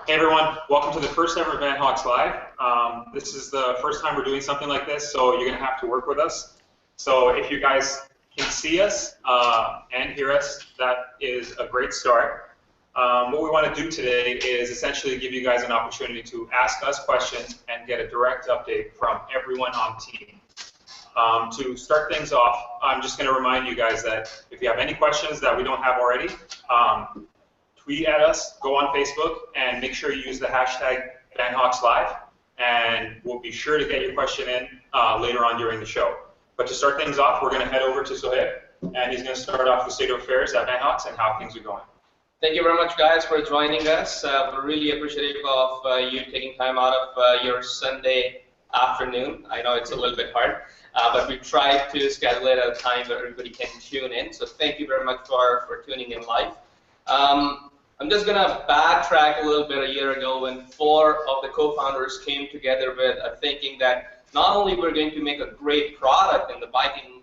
Hey everyone, welcome to the first ever Vanhawks Live. This is the first time we're doing something like this, so you're going to have to work with us. So if you guys can see us and hear us, that is a great start. What we want to do today is essentially give you guys an opportunity to ask us questions and get a direct update from everyone on team. To start things off, I'm just going to remind you guys that if you have any questions that we don't have already, tweet at us, go on Facebook, and make sure you use the hashtag VanHawksLive, and we'll be sure to get your question in later on during the show. But to start things off, we're going to head over to Sohaib, and he's going to start off the state of affairs at Vanhawks and how things are going. Thank you very much, guys, for joining us. We're really appreciative of you taking time out of your Sunday afternoon. I know it's a little bit hard, but we tried to schedule it at a time where everybody can tune in. So thank you very much for tuning in live. I'm just going to backtrack a little bit. A year ago when 4 of the co-founders came together with a thinking that not only we're going to make a great product in the biking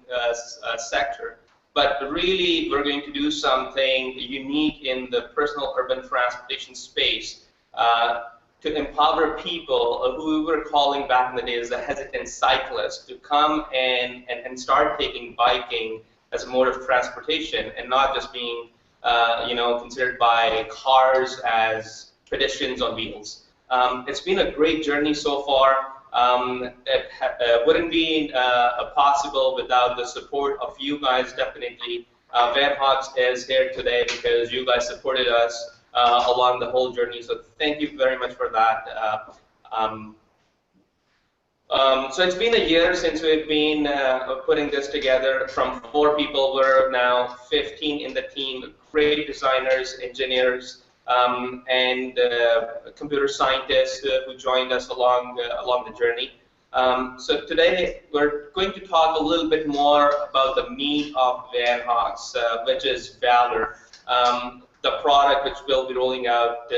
sector, but really we're going to do something unique in the personal urban transportation space to empower people who we were calling back in the days the hesitant cyclists to come and start taking biking as a mode of transportation and not just being considered by cars as pedestrians on wheels. It's been a great journey so far. It wouldn't be possible without the support of you guys, definitely. Vanhawks is here today because you guys supported us along the whole journey, so thank you very much for that. So it's been a year since we've been putting this together. From 4 people, we're now 15 in the team, great designers, engineers, and computer scientists who joined us along the journey. So today we're going to talk a little bit more about the meat of Vanhawks, which is Valour, the product which we'll be rolling out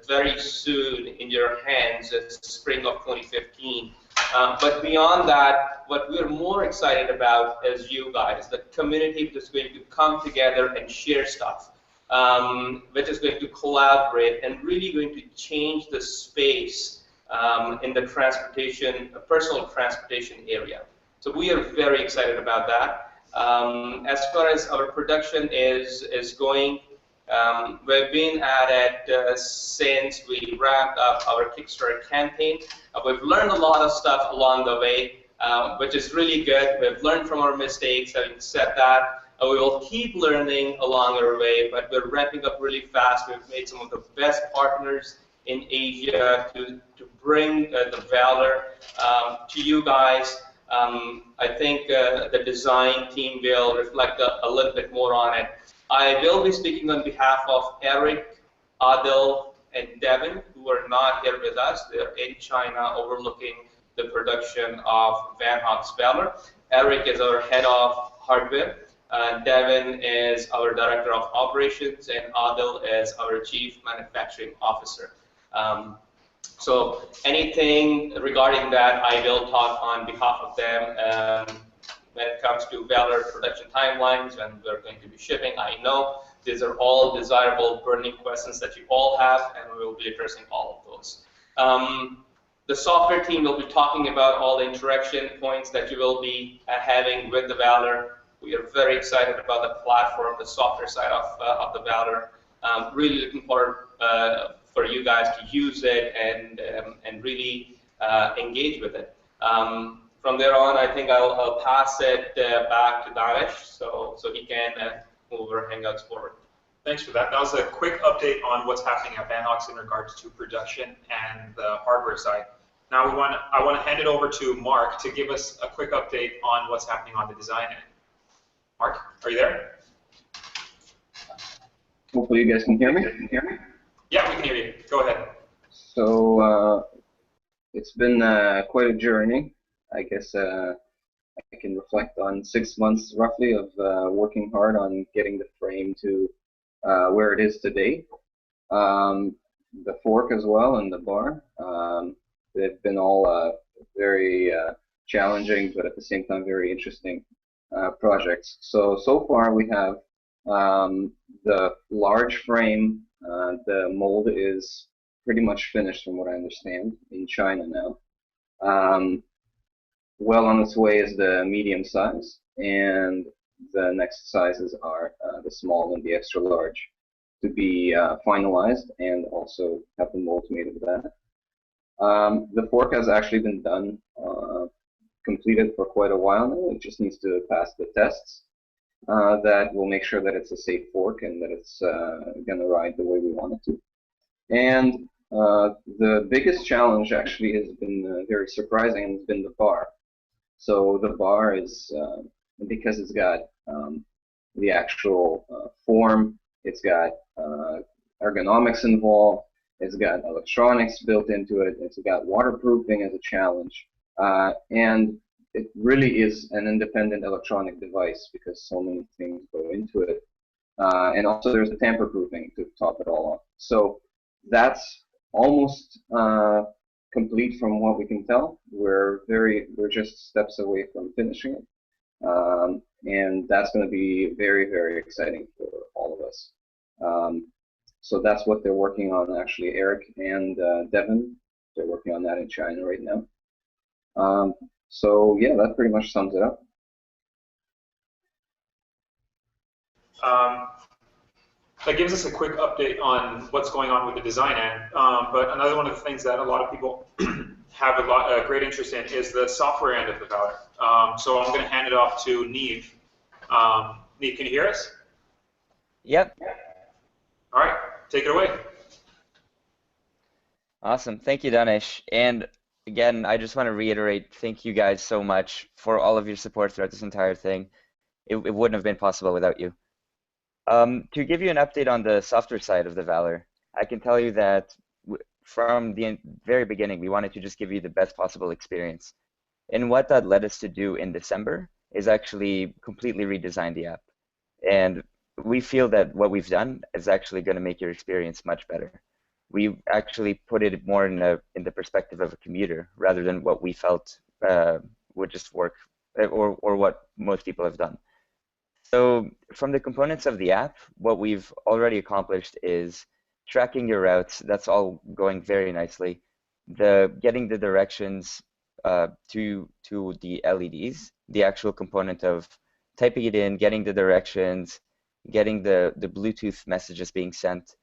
very soon in your hands in spring of 2015. But beyond that, what we're more excited about is you guys, the community which is going to come together and share stuff, which is going to collaborate and really going to change the space in the transportation, personal transportation area. So we are very excited about that. As far as our production is going, we've been at it since we wrapped up our Kickstarter campaign. We've learned a lot of stuff along the way, which is really good. We've learned from our mistakes. Having said that, we will keep learning along our way, but we're ramping up really fast. We've made some of the best partners in Asia to bring the Valour to you guys. I think the design team will reflect a little bit more on it. I will be speaking on behalf of Eric, Adil, and Devin, who are not here with us. They're in China overlooking the production of Vanhawks Valour. Eric is our head of hardware. Devin is our director of operations, and Adil is our chief manufacturing officer. So anything regarding that, I will talk on behalf of them. When it comes to Valour production timelines, when we're going to be shipping, I know these are all desirable burning questions that you all have, and we will be addressing all of those. The software team will be talking about all the interaction points that you will be having with the Valour. We are very excited about the platform, the software side of the Valour. Really looking forward for you guys to use it and really engage with it. From there on, I think I'll pass it back to Danesh so he can move our Hangouts forward. Thanks for that. That was a quick update on what's happening at Vanhawks in regards to production and the hardware side. Now I want to hand it over to Mark to give us a quick update on what's happening on the design end. Mark, are you there? Hopefully you guys can hear me. Yeah, we can hear you. Go ahead. So it's been quite a journey. I guess I can reflect on 6 months roughly of working hard on getting the frame to where it is today. The fork as well and the bar. They've been all very challenging, but at the same time very interesting projects. So far we have the large frame. The mold is pretty much finished from what I understand in China now. Well on its way is the medium size, and the next sizes are the small and the extra large to be finalized, and also have the molds made of that. The fork has actually been done, completed for quite a while now. It just needs to pass the tests that will make sure that it's a safe fork and that it's going to ride the way we want it to. And the biggest challenge actually has been very surprising, and has been the bar. So the bar is, because it's got the actual form, it's got ergonomics involved, it's got electronics built into it, it's got waterproofing as a challenge, and it really is an independent electronic device because so many things go into it. And also there's the tamper-proofing to top it all off. So that's almost complete from what we can tell. We're just steps away from finishing it. And that's going to be very, very exciting for all of us. So that's what they're working on, actually. Eric and Devin, they're working on that in China right now. So yeah, that pretty much sums it up. That gives us a quick update on what's going on with the design end. But another one of the things that a lot of people have a great interest in is the software end of the Valour. So I'm going to hand it off to Neve. Neve, can you hear us? Yep. All right, take it away. Awesome. Thank you, Danish. And again, I just want to reiterate, thank you guys so much for all of your support throughout this entire thing. It wouldn't have been possible without you. To give you an update on the software side of the Valour, I can tell you that from the very beginning, we wanted to just give you the best possible experience. And what that led us to do in December is actually completely redesign the app. And we feel that what we've done is actually going to make your experience much better. We actually put it more in the perspective of a commuter rather than what we felt would just work, or what most people have done. So from the components of the app, what we've already accomplished is tracking your routes. That's all going very nicely. Getting the directions to the LEDs, the actual component of typing it in, getting the directions, getting the Bluetooth messages being sent.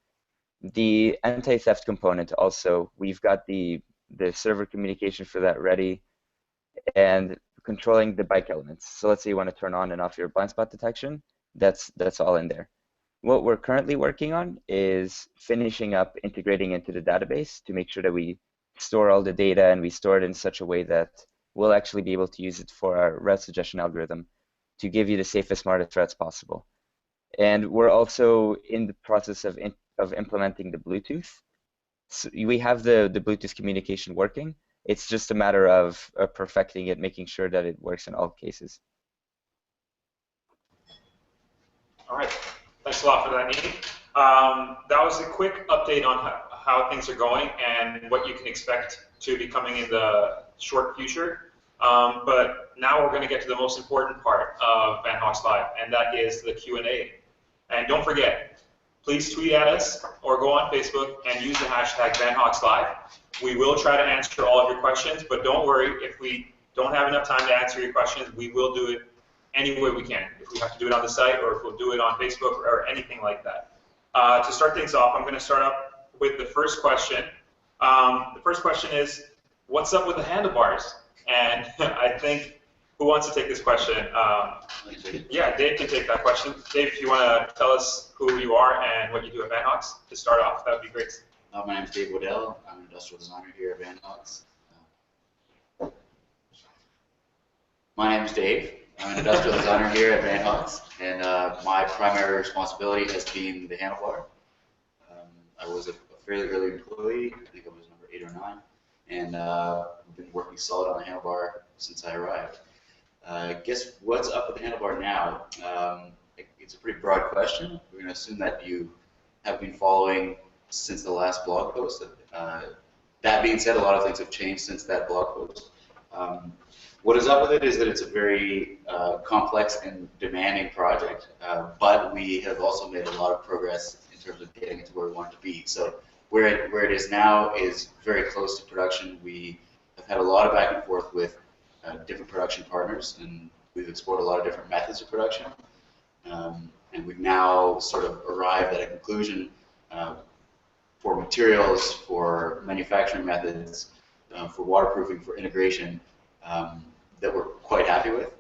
The anti-theft component also, we've got the server communication for that ready, and controlling the bike elements. So let's say you want to turn on and off your blind spot detection, that's all in there. What we're currently working on is finishing up integrating into the database to make sure that we store all the data and we store it in such a way that we'll actually be able to use it for our route suggestion algorithm to give you the safest, smartest routes possible. And we're also in the process of implementing the Bluetooth. So we have the Bluetooth communication working. It's just a matter of perfecting it, making sure that it works in all cases. All right, thanks a lot for that, Neve. That was a quick update on how things are going and what you can expect to be coming in the short future. But now we're going to get to the most important part of Vanhawks Live, and that is the Q&A. And don't forget, please tweet at us or go on Facebook and use the hashtag VanHawksLive. We will try to answer all of your questions, but don't worry, if we don't have enough time to answer your questions, we will do it any way we can. If we have to do it on the site or if we'll do it on Facebook or anything like that. To start things off, I'm going to start up with the first question. The first question is, what's up with the handlebars? And I think, who wants to take this question? Yeah, Dave can take that question. Dave, if you want to tell us who you are and what you do at Vanhawks to start off, that would be great. My name is Dave Waddell. I'm an industrial designer here at Vanhawks. My name is Dave. I'm an industrial designer here at Vanhawks, and my primary responsibility has been the handlebar. I was a fairly early employee. I think I was number 8 or 9, and I've been working solid on the handlebar since I arrived. I guess what's up with the handlebar now? It's a pretty broad question. We're going to assume that you have been following since the last blog post. That being said, a lot of things have changed since that blog post. What is up with it is that it's a very complex and demanding project, but we have also made a lot of progress in terms of getting it to where we want it to be. So where it is now is very close to production. We have had a lot of back and forth with different production partners, and we've explored a lot of different methods of production. And we've now sort of arrived at a conclusion for materials, for manufacturing methods, for waterproofing, for integration, that we're quite happy with.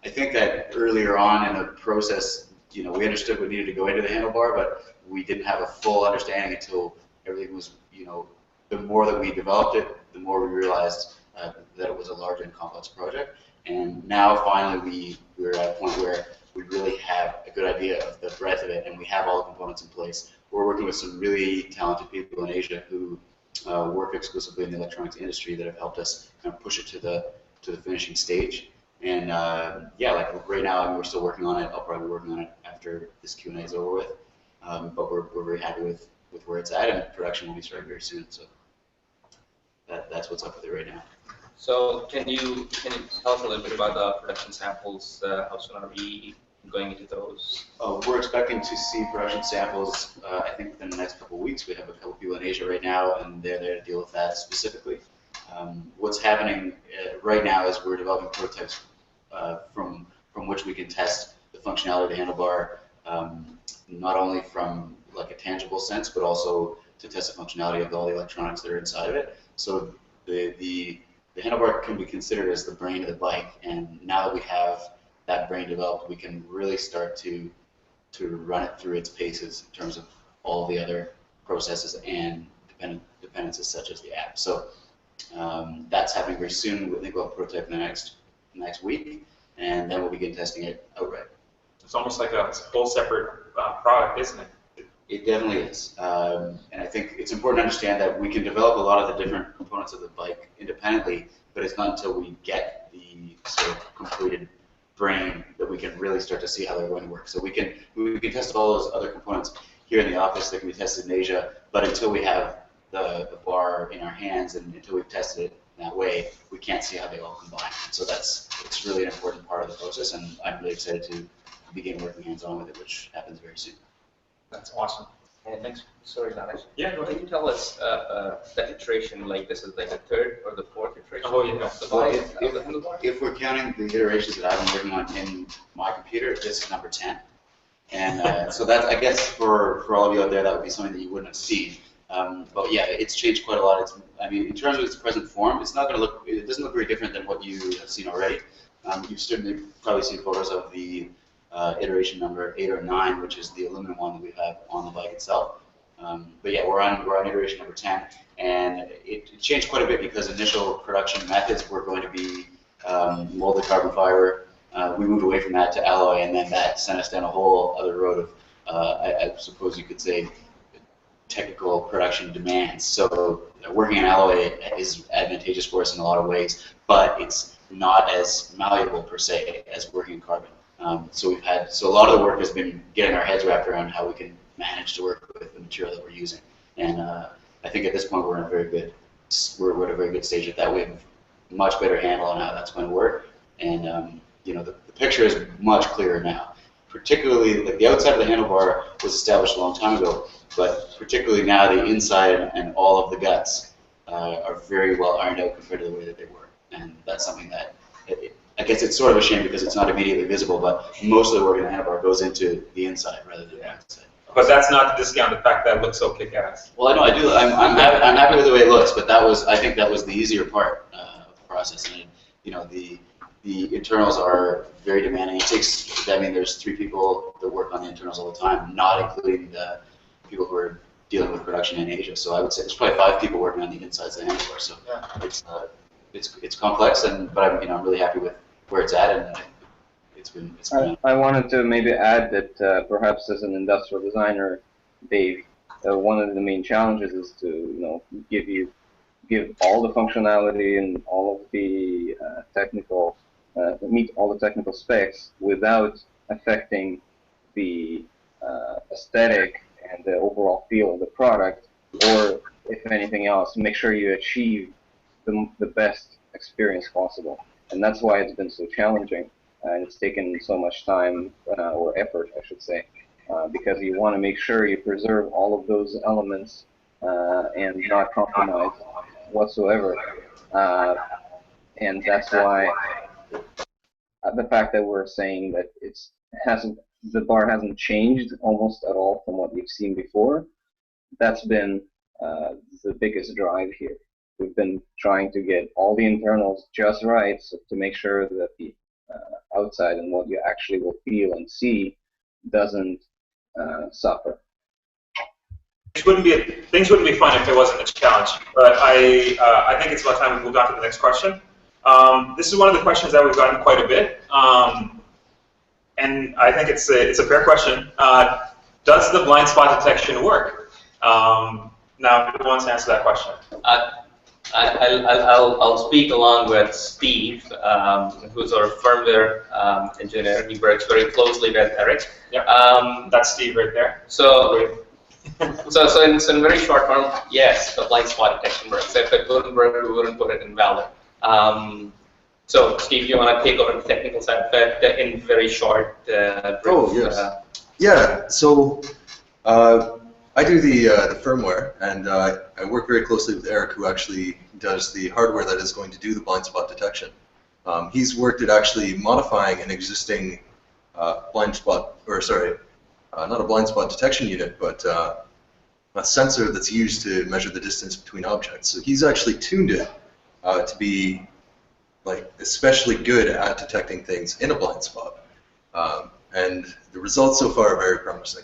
I think that earlier on in the process, we understood we needed to go into the handlebar, but we didn't have a full understanding until everything was, the more that we developed it, the more we realized that it was a large and complex project. And now finally we're at a point where we really have a good idea of the breadth of it, and we have all the components in place. We're working with some really talented people in Asia who work exclusively in the electronics industry that have helped us kind of push it to the finishing stage. And yeah, like right now, we're still working on it. I'll probably be working on it after this Q&A is over with. But we're very happy with where it's at, and production will be starting very soon. So that's what's up with it right now. So can you tell us a little bit about the production samples? How soon are we going into those? We're expecting to see production samples, I think, within the next couple of weeks. We have a couple of people in Asia right now, and they're there to deal with that specifically. What's happening right now is we're developing prototypes from which we can test the functionality of the handlebar, not only from like a tangible sense, but also to test the functionality of all the electronics that are inside of it. So the handlebar can be considered as the brain of the bike, and now that we have that brain developed, we can really start to run it through its paces in terms of all the other processes and dependencies such as the app. So that's happening very soon. I think we'll have a prototype in the next week, and then we'll begin testing it outright. It's almost like a whole separate product, isn't it? It definitely is, and I think it's important to understand that we can develop a lot of the different components of the bike independently, but it's not until we get the sort of completed brain that we can really start to see how they're going to work. So we can test all those other components here in the office that can be tested in Asia, but until we have the bar in our hands and until we've tested it that way, we can't see how they all combine. So it's really an important part of the process, and I'm really excited to begin working hands-on with it, which happens very soon. That's awesome. And next, sorry, Nanesh. Yeah, go ahead. Can you tell us that iteration, like this is like the third or the fourth iteration? Oh, yeah. Of the Well, bike, of the handlebar? if we're counting the iterations that I've been working on in my computer, this is number 10. And so that's, I guess, for all of you out there, that would be something that you wouldn't have seen. But yeah, it's changed quite a lot. I mean, in terms of its present form, it doesn't look very different than what you have seen already. You've certainly probably seen photos of the iteration number 8 or 9, which is the aluminum one that we have on the bike itself. But yeah, we're on iteration number 10, and it changed quite a bit because initial production methods were going to be molded carbon fiber. We moved away from that to alloy, and then that sent us down a whole other road of, I suppose you could say, technical production demands. So working on alloy is advantageous for us in a lot of ways, but it's not as malleable per se as working in carbon. So a lot of the work has been getting our heads wrapped around how we can manage to work with the material that we're using. And I think at this point we're at a very good stage at that. We have a much better handle on how that's going to work. And the picture is much clearer now. Particularly, like the outside of the handlebar was established a long time ago, but particularly now the inside and all of the guts are very well ironed out compared to the way that they were. And that's something that I guess it's sort of a shame because it's not immediately visible, but most of the work in the handlebar goes into the inside rather than the outside. But that's not to discount the fact that it looks so kick-ass. Well, I know I do. I'm happy with the way it looks, but I think that was the easier part of the process. And the internals are very demanding. There's 3 people that work on the internals all the time, not including the people who are dealing with production in Asia. So I would say there's probably 5 people working on the insides of the handlebar. So it's complex, but I'm really happy with where it's at, and it's been. I wanted to maybe add that perhaps as an industrial designer, Dave, one of the main challenges is to give all the functionality and all of the meet all the technical specs without affecting the aesthetic and the overall feel of the product, or if anything else, make sure you achieve the best experience possible. And that's why it's been so challenging, and it's taken so much time, or effort, I should say, because you want to make sure you preserve all of those elements and not compromise whatsoever. And that's why the fact that we're saying that the bar hasn't changed almost at all from what we've seen before, that's been the biggest drive here. We've been trying to get all the internals just right, so to make sure that the outside and what you actually will feel and see doesn't suffer. Things wouldn't be fun if it wasn't a challenge. But I think it's about time we moved on to the next question. This is one of the questions that we've gotten quite a bit, and I think it's a fair question. Does the blind spot detection work? Now, who wants to answer that question? I'll speak along with Steve, who's our firmware engineer. He works very closely with Eric. Yep. That's Steve right there. So in very short term, yes, the blind spot detection works. If it wouldn't work, we wouldn't put it in Valour. So Steve, you want to take over the technical side of it in very short? Oh yes. Yeah. So I do the firmware, and I work very closely with Eric, who actually does the hardware that is going to do the blind spot detection. He's worked at actually modifying an existing blind spot, or sorry, not a blind spot detection unit, but a sensor that's used to measure the distance between objects. So he's actually tuned it to be like especially good at detecting things in a blind spot, and the results so far are very promising.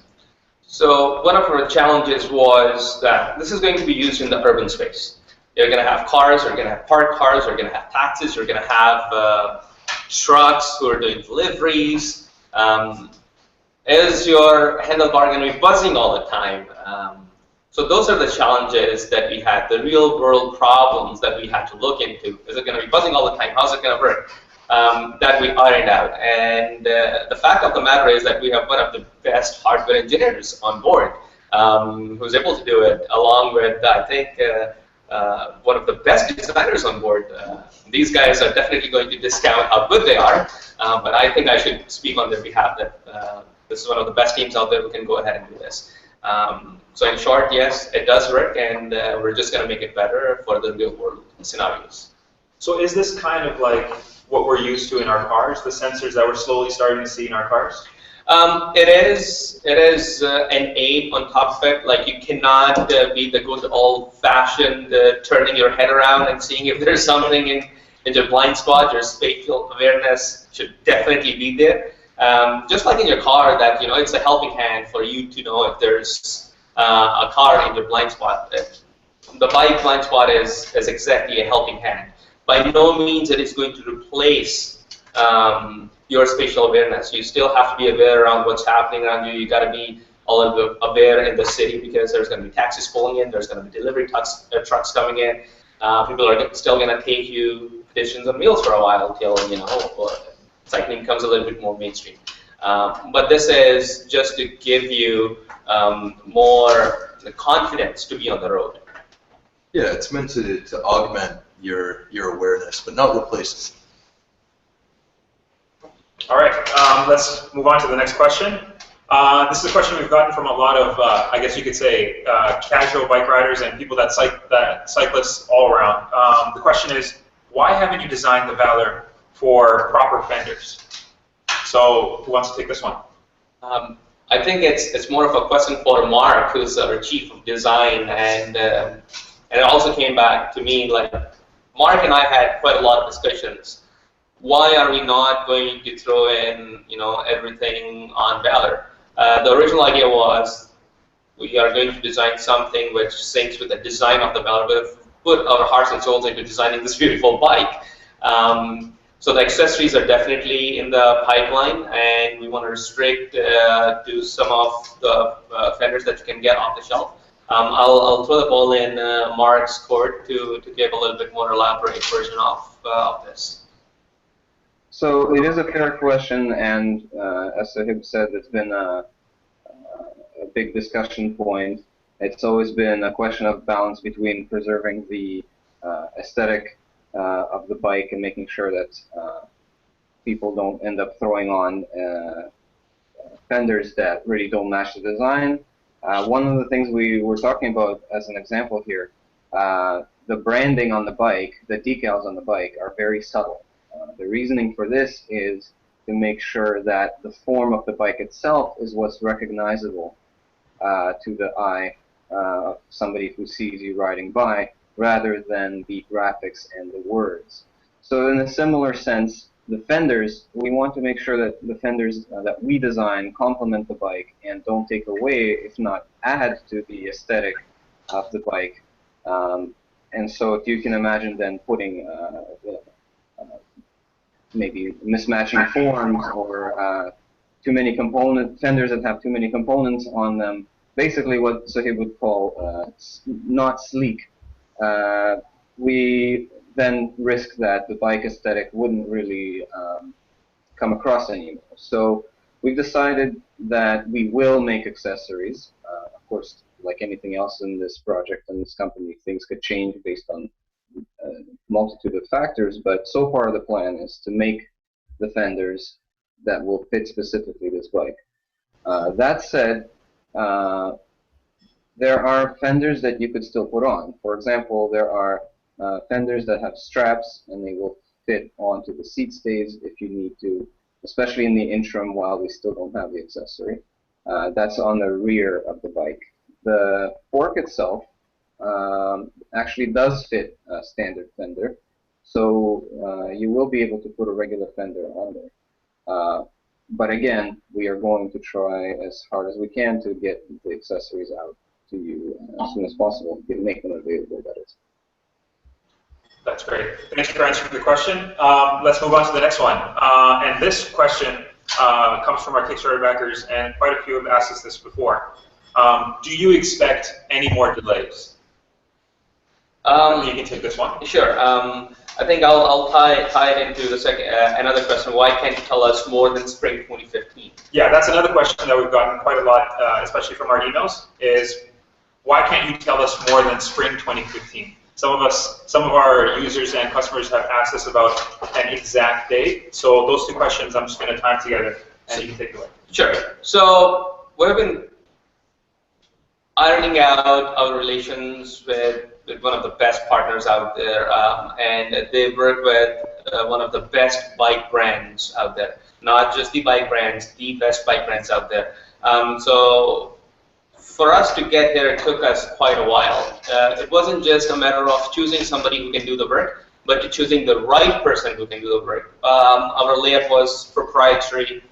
So one of our challenges was that this is going to be used in the urban space. You're going to have cars, you're going to have parked cars, you're going to have taxis, you're going to have trucks who are doing deliveries. Is your handlebar going to be buzzing all the time? So those are the challenges that we had, the real world problems that we had to look into. Is it going to be buzzing all the time? How's it going to work? That we ironed out. And the fact of the matter is that we have one of the best hardware engineers on board who's able to do it, along with, I think, one of the best designers on board. These guys are definitely going to discount how good they are, but I think I should speak on their behalf that this is one of the best teams out there who can go ahead and do this. So in short, yes, it does work, and we're just going to make it better for the real world scenarios. So is this kind of like what we're used to in our cars, the sensors that we're slowly starting to see in our cars? It is an aid on top of it. Like, you cannot be the good old-fashioned turning your head around and seeing if there's something in your blind spot. Your spatial awareness should definitely be there. Just like in your car, that it's a helping hand for you to know if there's a car in your blind spot. The bike blind spot is exactly a helping hand. By no means it is going to replace your spatial awareness. You still have to be aware around what's happening around you. You got to be a little bit aware in the city, because there's going to be taxis pulling in, there's going to be delivery trucks coming in. People are still going to take you pedestrians on wheels for a while till cycling becomes a little bit more mainstream. But this is just to give you more confidence to be on the road. Yeah, it's meant to augment your awareness, but not replace it. All right, let's move on to the next question. This is a question we've gotten from a lot of, I guess you could say, casual bike riders and people that cyclists all around. The question is, why haven't you designed the Valour for proper fenders? So, who wants to take this one? I think it's more of a question for Mark, who's our chief of design, and it also came back to me. Like, Mark and I had quite a lot of discussions. Why are we not going to throw in, everything on Valour? The original idea was we are going to design something which syncs with the design of the Valour. We've put our hearts and souls into designing this beautiful bike. So the accessories are definitely in the pipeline, and we want to restrict to some of the fenders that you can get off the shelf. I'll throw the ball in Mark's court to give a little bit more elaborate version of this. So it is a fair question, and as Sahib said, it's been a big discussion point. It's always been a question of balance between preserving the aesthetic of the bike and making sure that people don't end up throwing on fenders that really don't match the design, One of the things we were talking about as an example here, the branding on the bike, the decals on the bike are very subtle. The reasoning for this is to make sure that the form of the bike itself is what's recognizable to the eye of somebody who sees you riding by, rather than the graphics and the words. So in a similar sense, the fenders, we want to make sure that the fenders that we design complement the bike and don't take away, if not add to the aesthetic of the bike. And so if you can imagine then putting maybe mismatching forms or too many fenders that have too many components on them, basically what Sahib would call not sleek, we then risk that the bike aesthetic wouldn't really come across anymore. So we've decided that we will make accessories. Of course, like anything else in this project and this company, things could change based on a multitude of factors, but so far the plan is to make the fenders that will fit specifically this bike. That said, there are fenders that you could still put on. For example, there are fenders that have straps and they will fit onto the seat stays if you need to, especially in the interim while we still don't have the accessory. That's on the rear of the bike. The fork itself actually does fit a standard fender, so you will be able to put a regular fender on there. But again, we are going to try as hard as we can to get the accessories out to you as soon as possible, make them available, that is. That's great. Thanks for answering the question. Let's move on to the next one. And this question comes from our Kickstarter backers, and quite a few have asked us this before. Do you expect any more delays? You can take this one. Sure. I think I'll tie it into the second another question. Why can't you tell us more than spring 2015? Yeah, that's another question that we've gotten quite a lot, especially from our emails, is why can't you tell us more than spring 2015? Some of our users and customers have asked us about an exact date. So those two questions I'm just going to tie together, and you can take it away. Sure. So we've been ironing out our relations with one of the best partners out there, and they work with one of the best bike brands out there. Not just the bike brands, the best bike brands out there. So for us to get here, it took us quite a while. It wasn't just a matter of choosing somebody who can do the work, but to choosing the right person who can do the work. Our layout was proprietary.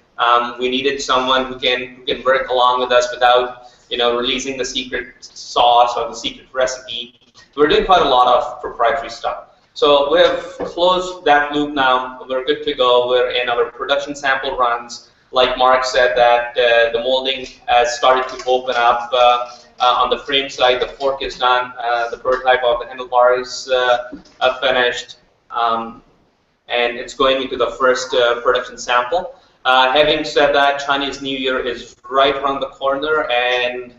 We needed someone who can work along with us without, releasing the secret sauce or the secret recipe. We're doing quite a lot of proprietary stuff. So we have closed that loop now. We're good to go. We're in our production sample runs. Like Mark said, that the molding has started to open up on the frame side. The fork is done. The prototype of the handlebars finished, and it's going into the first production sample. Having said that, Chinese New Year is right around the corner, and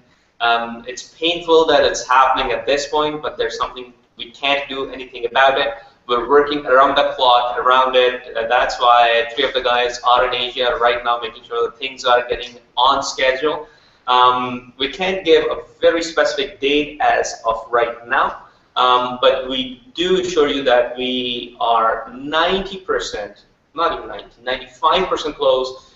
it's painful that it's happening at this point, but there's something we can't do anything about it. We're working around the clock around it. That's why 3 of the guys are in Asia right now, making sure that things are getting on schedule. We can't give a very specific date as of right now, but we do assure you that we are 90%, not even 90, 95% close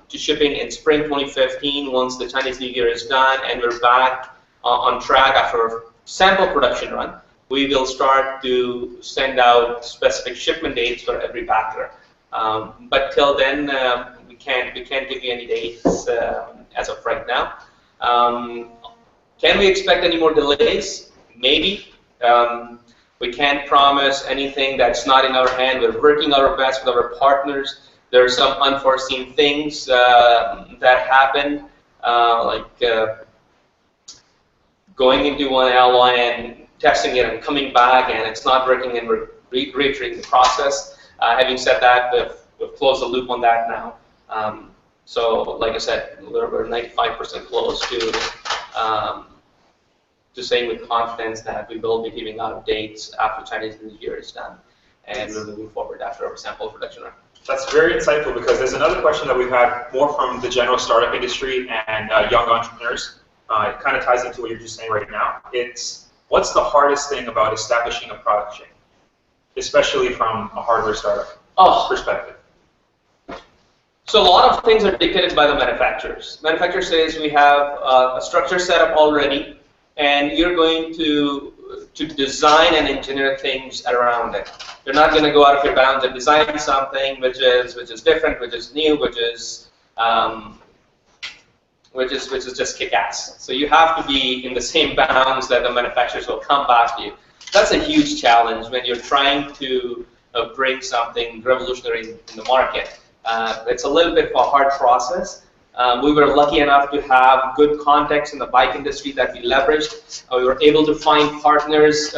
to shipping in spring 2015 once the Chinese New Year is done and we're back on track after a sample production run. We will start to send out specific shipment dates for every backer. But till then, we can't give you any dates as of right now. Can we expect any more delays? Maybe. We can't promise anything that's not in our hand. We're working our best with our partners. There are some unforeseen things that happen, like going into one alloy and testing it and coming back and it's not working and we're reiterating the process. Having said that, we've closed the loop on that now. So like I said, we're 95% close to saying with confidence that we will be giving out dates after Chinese New Year is done, and we're moving forward after our sample production run. That's very insightful, because there's another question that we've had more from the general startup industry and young entrepreneurs. It kind of ties into what you're just saying right now. It's, what's the hardest thing about establishing a product chain, especially from a hardware startup perspective? So a lot of things are dictated by the manufacturers. Manufacturer says we have a structure set up already, and you're going to design and engineer things around it. You're not going to go out of your bounds and design something which is different, which is new, which is just kick-ass. So you have to be in the same bounds that the manufacturers will come back to you. That's a huge challenge when you're trying to bring something revolutionary in the market. It's a little bit of a hard process. We were lucky enough to have good contacts in the bike industry that we leveraged. We were able to find partners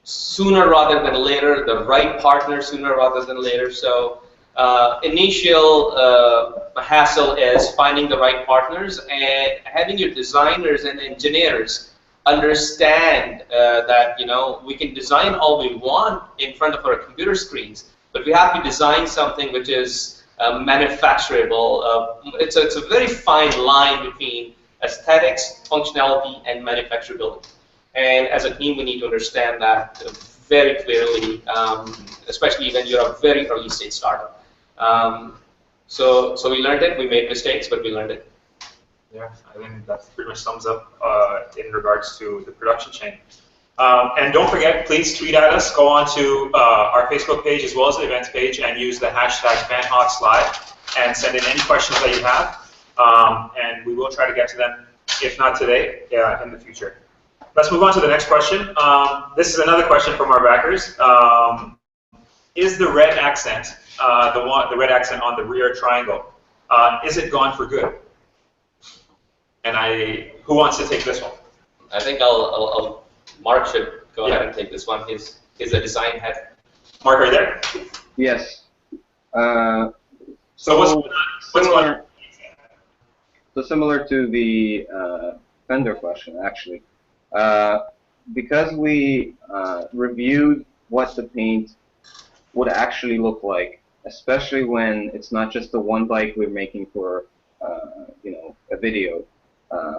sooner rather than later, the right partner sooner rather than later. So initial hassle is finding the right partners and having your designers and engineers understand that, you know, we can design all we want in front of our computer screens, but we have to design something which is manufacturable. It's a very fine line between aesthetics, functionality, and manufacturability. And as a team, we need to understand that very clearly, especially when you're a very early stage startup. So we learned it. We made mistakes, but we learned it. Yeah, I think that pretty much sums up in regards to the production chain. And don't forget, please tweet at us, go on to our Facebook page as well as the events page, and use the hashtag VanHawksLive and send in any questions that you have. And we will try to get to them, if not today, in the future. Let's move on to the next question. This is another question from our backers. Is the red accent, the red accent on the rear triangle, is it gone for good? And who wants to take this one? I think Mark should go ahead and take this one. He's a design head. Mark, are you there? Yes. So similar to the fender question, actually. Because we reviewed what the paint would actually look like, especially when it's not just the one bike we're making for you know, a video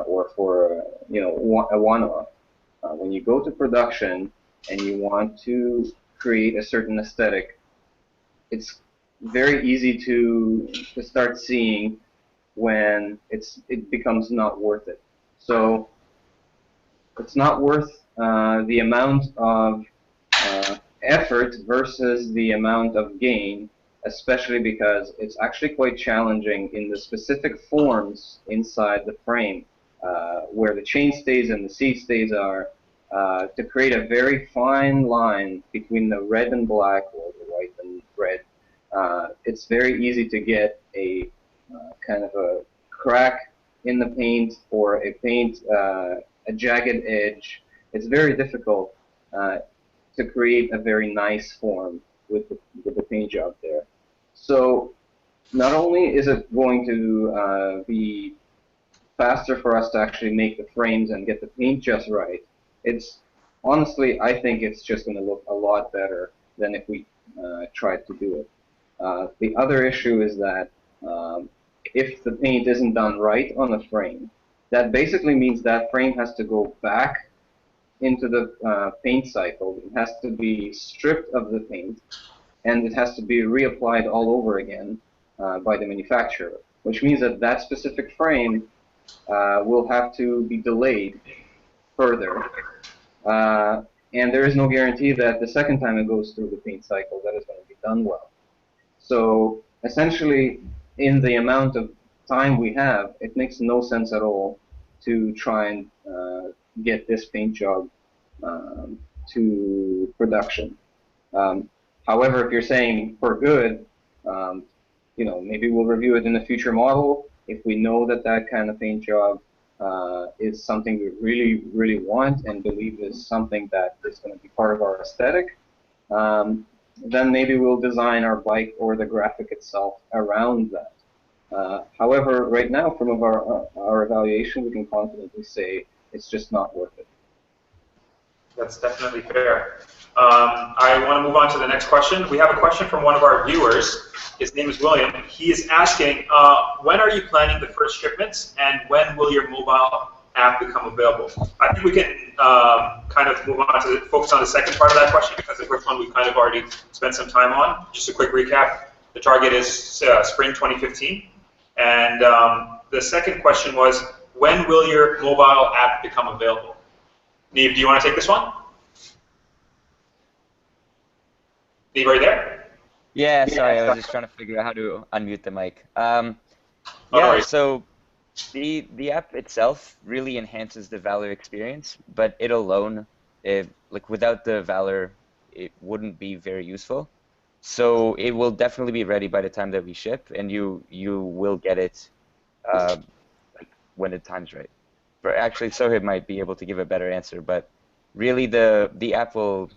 or for you know, a one-off. When you go to production and you want to create a certain aesthetic, it's very easy to start seeing when it becomes not worth it. So it's not worth the amount of effort versus the amount of gain, especially because it's actually quite challenging in the specific forms inside the frame, where the chain stays and the seat stays are, to create a very fine line between the red and black or the white and red. It's very easy to get a kind of a crack in the paint or a jagged edge. It's very difficult to create a very nice form with the paint job there. So not only is it going to be faster for us to actually make the frames and get the paint just right, it's honestly, I think it's just going to look a lot better than if we tried to do it. The other issue is that if the paint isn't done right on the frame, that basically means that frame has to go back into the paint cycle. It has to be stripped of the paint, and it has to be reapplied all over again by the manufacturer, which means that that specific frame will have to be delayed further. And there is no guarantee that the second time it goes through the paint cycle that it's going to be done well. So essentially, in the amount of time we have, it makes no sense at all to try and get this paint job to production. However, if you're saying for good, you know, maybe we'll review it in a future model. If we know that that kind of paint job is something we really, really want and believe is something that is going to be part of our aesthetic, then maybe we'll design our bike or the graphic itself around that. However, right now, from our evaluation, we can confidently say it's just not worth it. That's definitely fair. I want to move on to the next question. We have a question from one of our viewers. His name is William. He is asking, when are you planning the first shipments, and when will your mobile app become available? I think we can kind of move on to focus on the second part of that question, because the first one we kind of already spent some time on. Just a quick recap. The target is spring 2015. And the second question was, when will your mobile app become available? Neve, do you want to take this one? Neve, are you there? Yeah, sorry, I was just trying to figure out how to unmute the mic. So the app itself really enhances the Valour experience, but it alone, like without the Valour, it wouldn't be very useful. So it will definitely be ready by the time that we ship, and you will get it like when the time's right. But actually, Sohaib might be able to give a better answer, but really the app will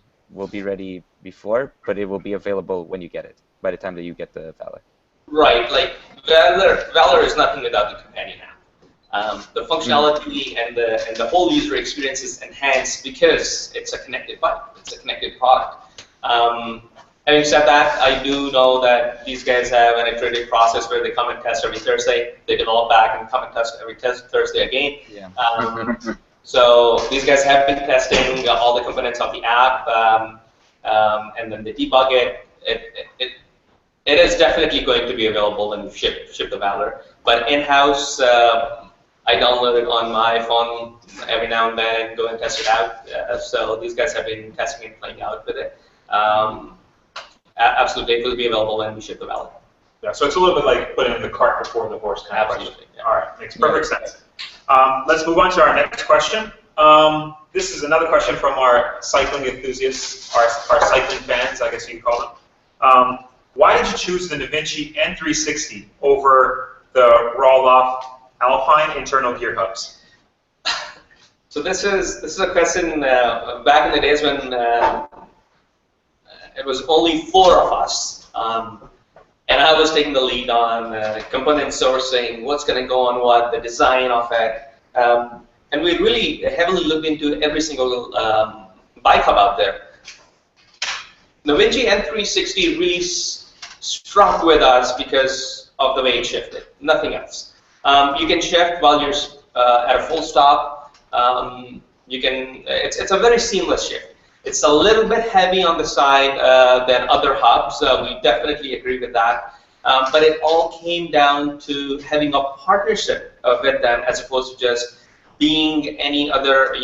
be ready before, but it will be available when you get it, by the time that you get the Valour. Right, like Valour is nothing without the companion app. The functionality and the whole user experience is enhanced because it's a connected bike, it's a connected product. Having said that, I do know that these guys have an iterative process where they come and test every Thursday, they develop back and come and test every Thursday again. Yeah. So these guys have been testing all the components of the app, and then they debug it. It is definitely going to be available when we ship the Valour. But in-house, I download it on my phone every now and then and go and test it out. So these guys have been testing and playing out with it. Absolutely, it will be available when we ship the Valour. Yeah, so it's a little bit like putting the cart before the horse kind of thing. Yeah. All right, makes perfect sense. Let's move on to our next question. This is another question from our cycling enthusiasts, our cycling fans, I guess you could call them. Why did you choose the Nuvinci N360 over the Rohloff Alfine internal gear hubs? So this is a question back in the days when it was only 4 of us, and I was taking the lead on component sourcing, what's going to go on what, the design of it, and we really heavily looked into every single bike hub out there. Nuvinci N360 really struck with us because of the way it shifted, nothing else. You can shift while you're at a full stop. It's a very seamless shift. It's a little bit heavy on the side than other hubs. We definitely agree with that. But it all came down to having a partnership with them as opposed to just being any other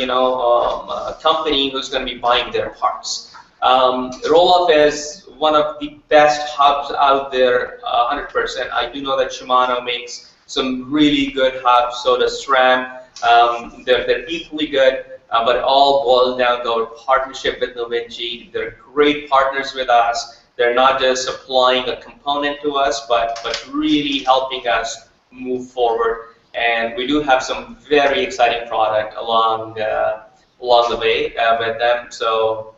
company who's going to be buying their parts. Rohloff is one of the best hubs out there, 100%. I do know that Shimano makes some really good hubs, so does SRAM. They're equally good. But it all boils down to our partnership with Nuvinci. They're great partners with us. They're not just supplying a component to us, but really helping us move forward. And we do have some very exciting product along the way with them. So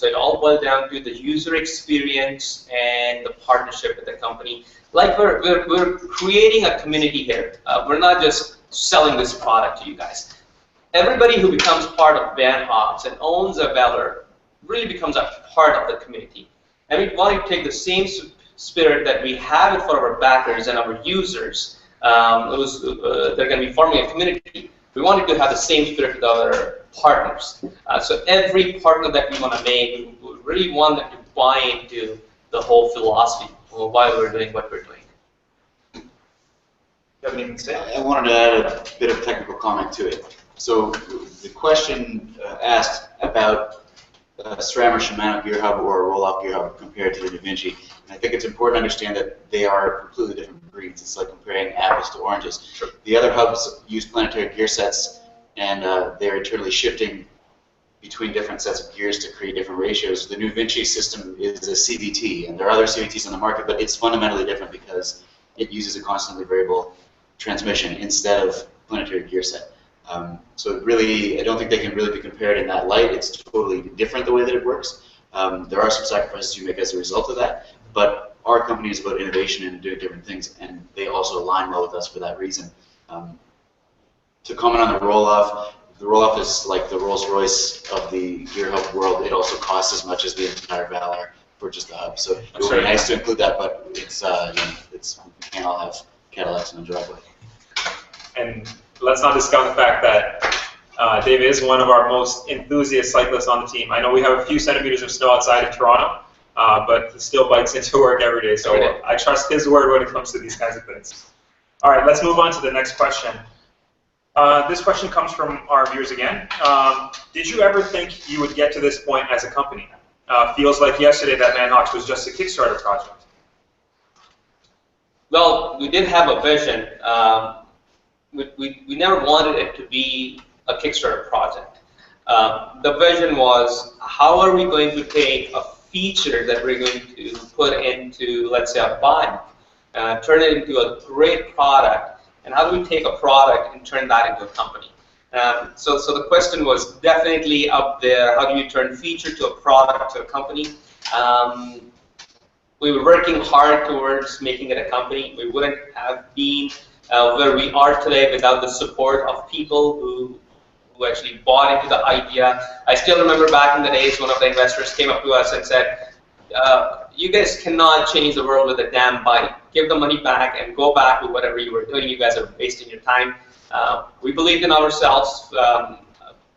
it all boils down to the user experience and the partnership with the company. Like we're creating a community here. We're not just selling this product to you guys. Everybody who becomes part of Vanhawks and owns a Valour really becomes a part of the community. And we want to take the same spirit that we have it for our backers and our users, they're going to be forming a community. We wanted to have the same spirit with our partners. So every partner that we want to make, we really want them to buy into the whole philosophy of why we're doing what we're doing. You have anything to say? I wanted to add a bit of technical comment to it. So the question asked about SRAM or Shimano gear hub or a Rohloff gear hub compared to the Nuvinci. And I think it's important to understand that they are completely different breeds. It's like comparing apples to oranges. Sure. The other hubs use planetary gear sets, and they're internally shifting between different sets of gears to create different ratios. The Nuvinci system is a CVT, and there are other CVTs on the market, but it's fundamentally different because it uses a constantly variable transmission instead of planetary gear set. So really, I don't think they can really be compared in that light. It's totally different the way that it works. There are some sacrifices you make as a result of that, but our company is about innovation and doing different things, and they also align well with us for that reason. To comment on the Rohloff, the Rohloff is like the Rolls Royce of the gear hub world. It also costs as much as the entire Valour for just the hub. So it would be nice to include that, but it's we can't all have Cadillacs in the driveway. And let's not discount the fact that Dave is one of our most enthusiast cyclists on the team. I know we have a few centimeters of snow outside in Toronto, but he still bikes into work every day. So I trust his word when it comes to these kinds of things. All right, let's move on to the next question. This question comes from our viewers again. Did you ever think you would get to this point as a company? Feels like yesterday that Vanhawks was just a Kickstarter project. Well, we did have a vision. We never wanted it to be a Kickstarter project. The vision was, how are we going to take a feature that we're going to put into, let's say, a bike, turn it into a great product, and how do we take a product and turn that into a company? So the question was definitely up there. How do you turn feature to a product to a company? We were working hard towards making it a company. We wouldn't have been where we are today without the support of people who actually bought into the idea. I still remember back in the days, one of the investors came up to us and said, you guys cannot change the world with a damn bike. Give the money back and go back with whatever you were doing. You guys are wasting your time. We believed in ourselves.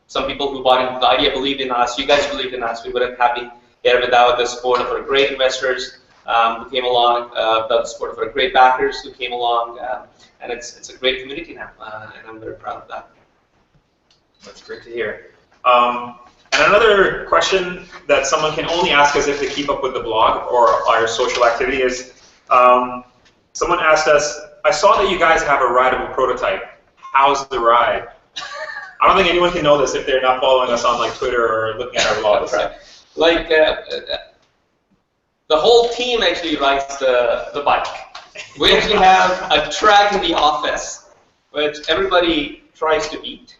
Some people who bought into the idea believed in us. You guys believed in us. We wouldn't have been here without the support of our great investors who came along, without the support of our great backers who came along, and it's a great community now, and I'm very proud of that. That's great to hear. And another question that someone can only ask us if they keep up with the blog or our social activity is, someone asked us, I saw that you guys have a rideable prototype. How's the ride? I don't think anyone can know this if they're not following us on like Twitter or looking at our blogs. Right. Like the whole team actually rides the bike. We actually have a track in the office which everybody tries to beat.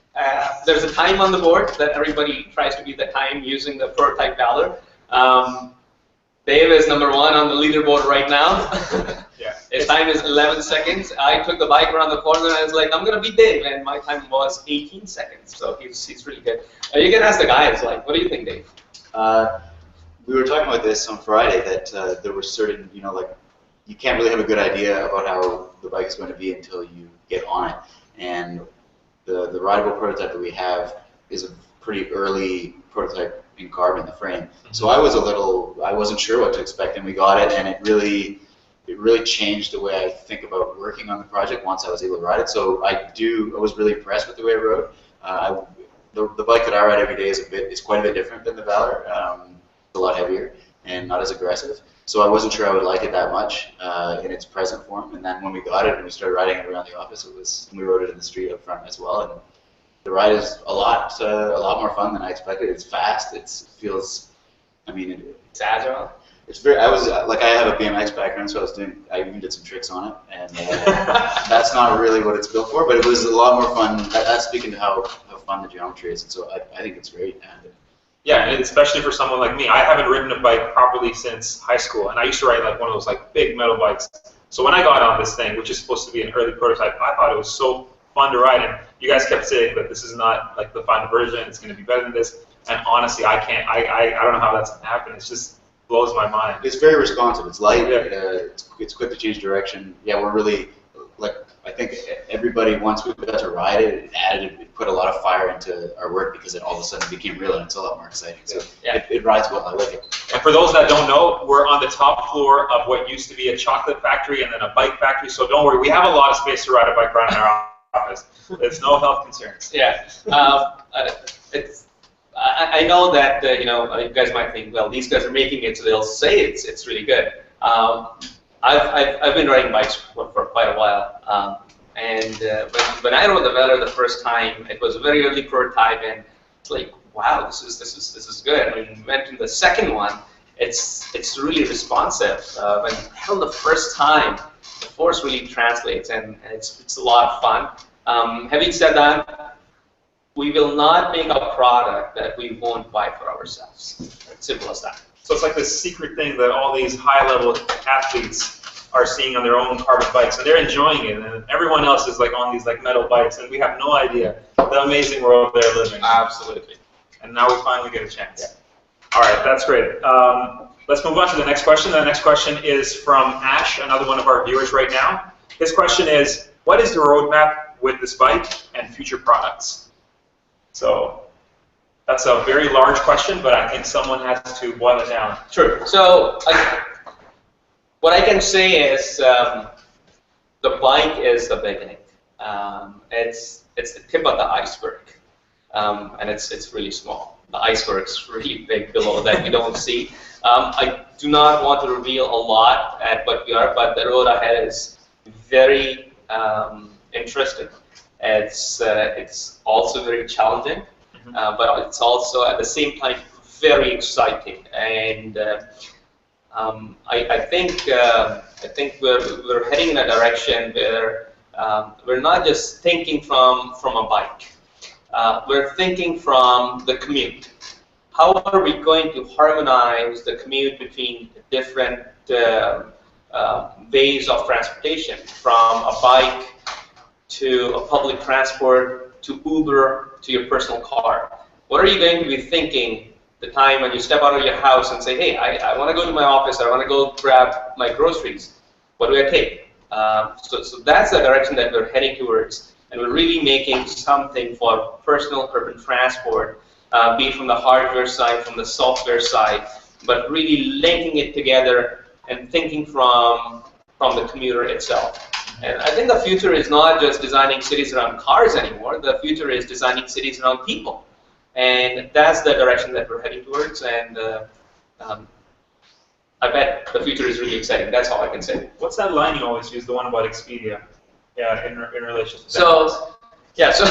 There's a time on the board that everybody tries to beat the time using the prototype Valour. Dave is #1 on the leaderboard right now. Yeah. His time is 11 seconds. I took the bike around the corner and I was like, I'm going to beat Dave, and my time was 18 seconds. So he's really good. You can ask the guys, like, what do you think, Dave? We were talking about this on Friday, that there were certain, like, you can't really have a good idea about how the bike is going to be until you get on it. And the rideable prototype that we have is a pretty early prototype in carbon, the frame. So I wasn't sure what to expect, and we got it, and it really changed the way I think about working on the project once I was able to ride it. So I was really impressed with the way it rode. The bike that I ride every day is quite a bit different than the Valour. It's a lot heavier and not as aggressive. So I wasn't sure I would like it that much in its present form. And then when we got it and we started riding it around the office, we rode it in the street up front as well. And the ride is a lot more fun than I expected. It's fast. It feels, It's agile. It's very. I have a BMX background, so I even did some tricks on it, and that's not really what it's built for. But it was a lot more fun. That's speaking to how fun the geometry is, and so I think it's great. Yeah, and especially for someone like me, I haven't ridden a bike properly since high school, and I used to ride like one of those like big metal bikes. So when I got on this thing, which is supposed to be an early prototype, I thought it was so fun to ride, and you guys kept saying that this is not like the final version, it's going to be better than this, and honestly, I don't know how that's going to happen. It just blows my mind. It's very responsive. It's light. Yeah. It's quick to change direction. Yeah, we're really, I think everybody, once we got to ride it, it put a lot of fire into our work because it all of a sudden became real, and it's a lot more exciting. So yeah. it rides well. I like it. And for those that don't know, we're on the top floor of what used to be a chocolate factory and then a bike factory, so don't worry, we have a lot of space to ride a bike around in our office. There's no health concerns. Yeah. I know that you guys might think, well, these guys are making it, so they'll say it's really good. I've been riding bikes for quite a while, and when I rode the Valour the first time, it was a very early prototype, and it's like, wow, this is good. When we went to the second one, it's really responsive. When you pedal the first time, the force really translates, and it's a lot of fun. Having said that, we will not make a product that we won't buy for ourselves. Simple as that. So it's like this secret thing that all these high-level athletes are seeing on their own carbon bikes, and they're enjoying it, and everyone else is like on these like metal bikes, and we have no idea the amazing world they're living in. Absolutely. And now we finally get a chance. Yeah. All right, that's great. Let's move on to the next question. The next question is from Ash, another one of our viewers right now. His question is, what is the roadmap with this bike and future products? So that's a very large question, but I think someone has to boil it down. Sure. So what I can say is the bike is the beginning. It's the tip of the iceberg, and it's really small. The iceberg's really big below that we don't see. I do not want to reveal a lot at what we are, but the road ahead is very interesting. It's also very challenging, but it's also at the same time very exciting. And I think we're heading in a direction where we're not just thinking from a bike. We're thinking from the commute. How are we going to harmonize the commute between different ways of transportation, from a bike to a public transport to Uber to your personal car? What are you going to be thinking the time when you step out of your house and say, hey, I want to go to my office, I want to go grab my groceries. What do I take? So that's the direction that we're heading towards. And we're really making something for personal urban transport, be it from the hardware side, from the software side, but really linking it together and thinking from the commuter itself. And I think the future is not just designing cities around cars anymore. The future is designing cities around people. And that's the direction that we're heading towards. And I bet the future is really exciting. That's all I can say. What's that line you always use, the one about Expedia? Yeah, in relation to that. So, yeah, so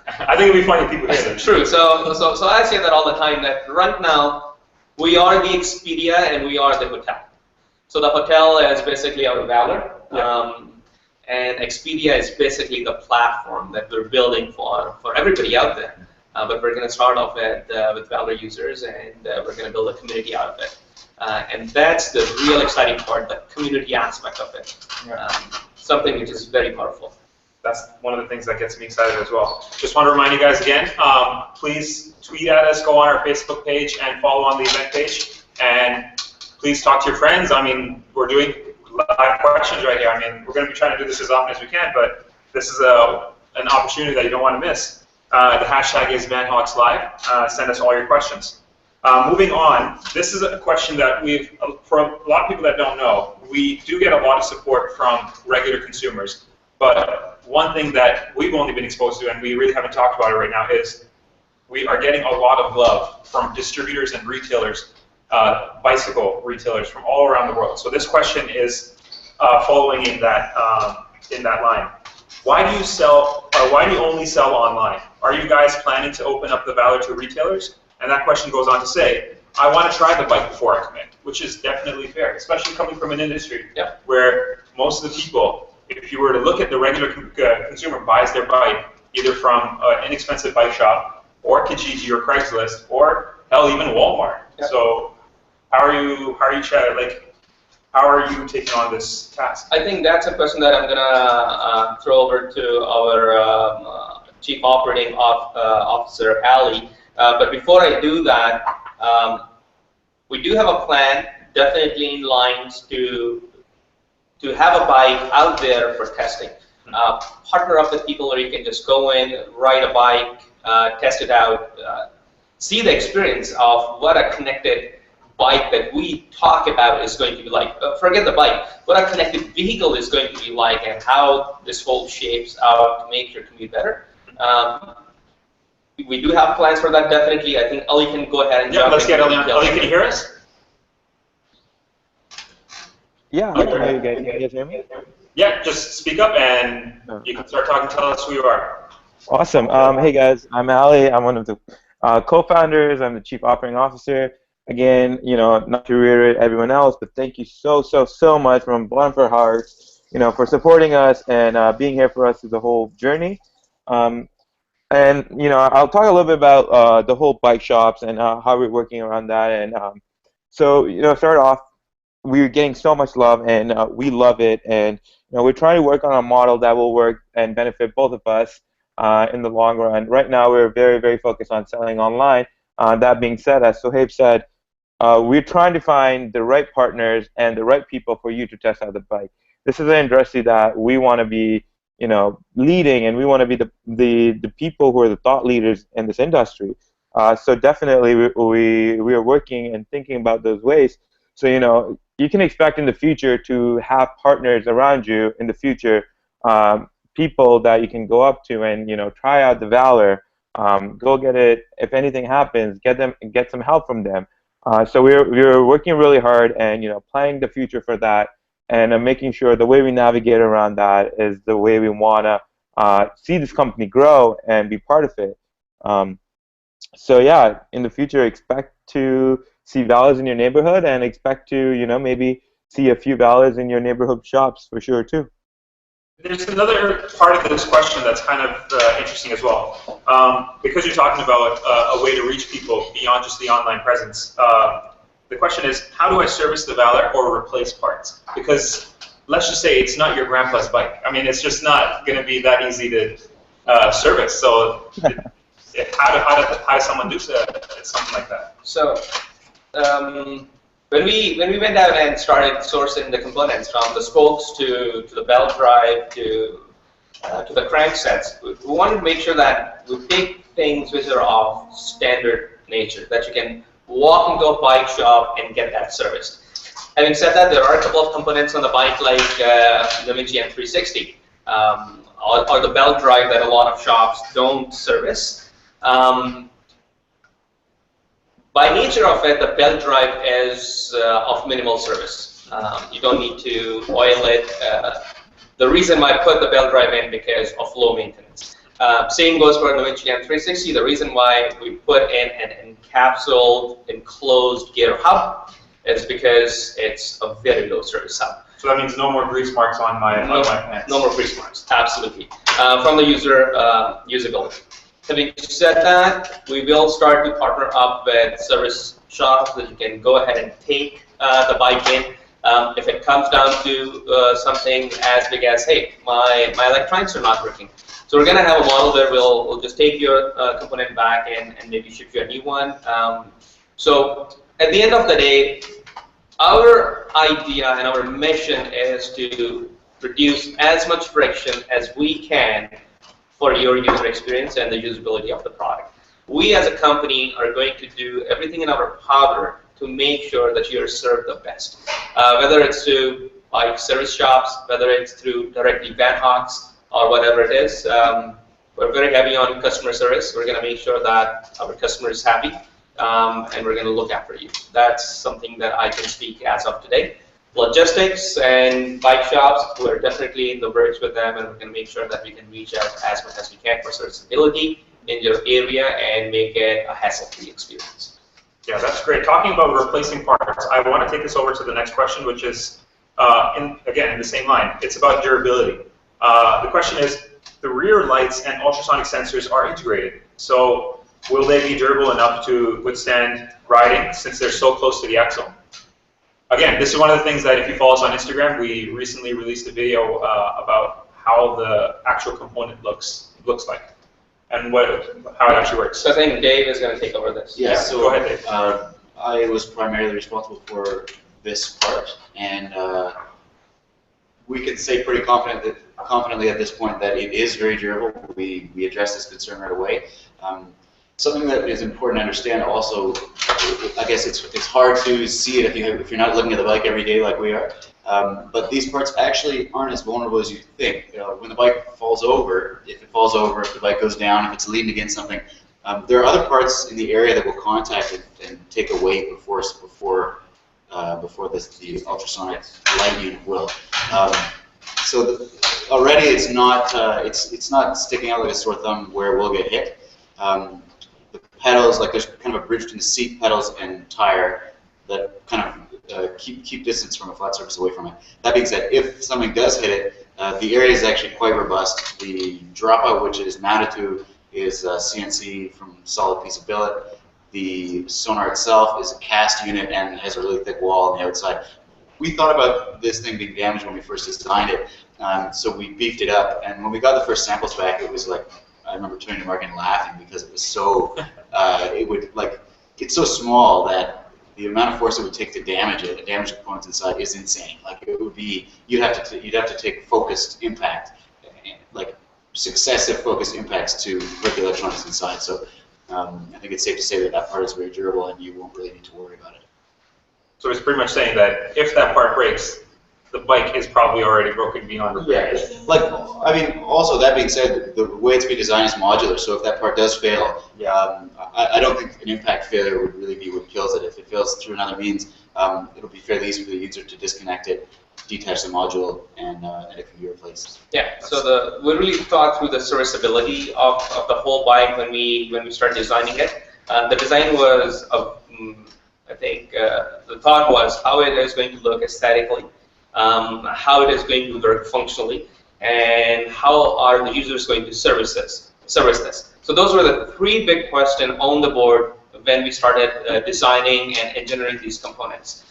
I think it'd be funny if people hear that. True. So I say that all the time, that right now we are the Expedia and we are the hotel. So the hotel is basically our Valour, and Expedia is basically the platform that we're building for everybody out there. But we're going to start off with Valour users, and we're going to build a community out of it. And that's the real exciting part, the community aspect of it. Something which is very powerful. That's one of the things that gets me excited as well. Just want to remind you guys again, please tweet at us, go on our Facebook page, and follow on the event page. And please talk to your friends. I mean, we're doing live questions right here. I mean, we're going to be trying to do this as often as we can, but this is an opportunity that you don't want to miss. The hashtag is Vanhawks Live. Send us all your questions. Moving on, this is a question that for a lot of people that don't know, we do get a lot of support from regular consumers. But one thing that we've only been exposed to, and we really haven't talked about it right now, is we are getting a lot of love from distributors and retailers, bicycle retailers from all around the world. So this question is following in that line. Why do you sell? Why do you only sell online? Are you guys planning to open up the Valour to retailers? And that question goes on to say, I want to try the bike before I commit, which is definitely fair, especially coming from an industry where most of the people, if you were to look at the regular consumer, buys their bike either from an inexpensive bike shop or Kijiji or Craigslist or hell, even Walmart. So how are you taking on this task? I think that's a question that I'm gonna throw over to our Chief Operating Officer, Ali. But before I do that, we do have a plan, definitely in lines to have a bike out there for testing. Partner up with people where you can just go in, ride a bike, test it out, see the experience of what a connected bike that we talk about is going to be like. Forget the bike, what a connected vehicle is going to be like, and how this whole shapes out to make your commute better. We do have plans for that, definitely. I think Ali can go ahead and jump in. Let's get Ali on. Ali, can you hear us? Yeah, I can hear you guys. Can you guys hear me? Yeah, just speak up and you can start talking. Tell us who you are. Awesome. Hey guys, I'm Ali. I'm one of the co-founders. I'm the Chief Operating Officer. Again, not to reiterate everyone else, but thank you so much from the bottom of our hearts, for supporting us and being here for us through the whole journey. And I'll talk a little bit about the whole bike shops and how we're working around that. And so, start off, we're getting so much love, and we love it. And we're trying to work on a model that will work and benefit both of us in the long run. Right now, we're very, very focused on selling online. That being said, as Sohaib said, we're trying to find the right partners and the right people for you to test out the bike. This is an industry that we want to be, leading, and we want to be the people who are the thought leaders in this industry. So definitely, we are working and thinking about those ways. So you can expect in the future to have partners around you in the future, people that you can go up to and try out the Valour, go get it. If anything happens, get some help from them. So we're working really hard and planning the future for that, and making sure the way we navigate around that is the way we want to see this company grow and be part of it. So yeah, in the future, expect to see Valours in your neighborhood, and expect to maybe see a few Valours in your neighborhood shops for sure too. There's another part of this question that's kind of interesting as well. Because you're talking about a way to reach people beyond just the online presence, the question is, how do I service the Valour or replace parts? Because let's just say it's not your grandpa's bike. I mean, it's just not going to be that easy to service. So how does someone do something like that? So when we went out and started sourcing the components, from the spokes to the belt drive to the cranksets, we wanted to make sure that we pick things which are of standard nature, that you can walk into a bike shop and get that serviced. Having said that, there are a couple of components on the bike, like Nuvinci M360, or the belt drive, that a lot of shops don't service. By nature of it, the belt drive is of minimal service. You don't need to oil it. The reason why I put the belt drive in, because of low maintenance. Same goes for Nuvinci M360. The reason why we put in an encapsulated, enclosed gear hub is because it's a very low service hub. So that means no more grease marks on my pants. No more grease marks, absolutely. From the usability. Having said that, we will start to partner up with service shops that you can go ahead and take the bike in. If it comes down to something as big as, hey, my electronics are not working. So we're going to have a model where we'll just take your component back and maybe ship you a new one. So at the end of the day, our idea and our mission is to reduce as much friction as we can for your user experience and the usability of the product. We as a company are going to do everything in our power to make sure that you're served the best. Whether it's through bike service shops, whether it's through directly Vanhawks, or whatever it is. We're very heavy on customer service. We're going to make sure that our customer is happy, and we're going to look after you. That's something that I can speak as of today. Logistics and bike shops, we're definitely in the works with them, and we're going to make sure that we can reach out as much as we can for serviceability in your area and make it a hassle-free experience. Yeah, that's great. Talking about replacing parts, I want to take this over to the next question, which is, again, in the same line. It's about durability. The question is, the rear lights and ultrasonic sensors are integrated. So will they be durable enough to withstand riding since they're so close to the axle? Again, this is one of the things that if you follow us on Instagram, we recently released a video about how the actual component looks like and how it actually works. So I think Dave is going to take over this. Yeah, so go ahead, Dave. I was primarily responsible for this part, and we can say pretty confidently at this point that it is very durable. We address this concern right away. Something that is important to understand also, I guess it's hard to see it if you're not looking at the bike every day like we are, but these parts actually aren't as vulnerable as you think. When the bike falls over, if the bike goes down, if it's leaning against something, there are other parts in the area that will contact it and take a weight before the ultrasonic light unit will. So already it's not sticking out like a sore thumb where we'll get hit. The pedals, like there's kind of a bridge between the seat pedals and tire that kind of keep distance from a flat surface away from it. That being said, if something does hit it, the area is actually quite robust. The dropout, which it is mounted to, is CNC from solid piece of billet. The sonar itself is a cast unit and has a really thick wall on the outside. we thought about this thing being damaged when we first designed it, so we beefed it up. And when we got the first samples back, it was like, I remember turning to Mark and laughing because it was so, it's so small that the amount of force it would take to damage it, the damage components inside, is insane. Like it would be, you'd have to take focused impact, like successive focused impacts to hurt the electronics inside. So I think it's safe to say that that part is very durable, and you won't really need to worry about it. So it's pretty much saying that if that part breaks, the bike is probably already broken beyond repair. Yeah. Like, I mean, also that being said, the way it's been designed is modular. So if that part does fail, I don't think an impact failure would really be what kills it. If it fails through another means, it'll be fairly easy for the user to disconnect it, detach the module, and it can be replaced. Yeah. So we really thought through the serviceability of the whole bike when we started designing it. The design was I think the thought was how it is going to look aesthetically, how it is going to work functionally, and how are the users going to service this. So those were the three big questions on the board when we started designing and engineering these components.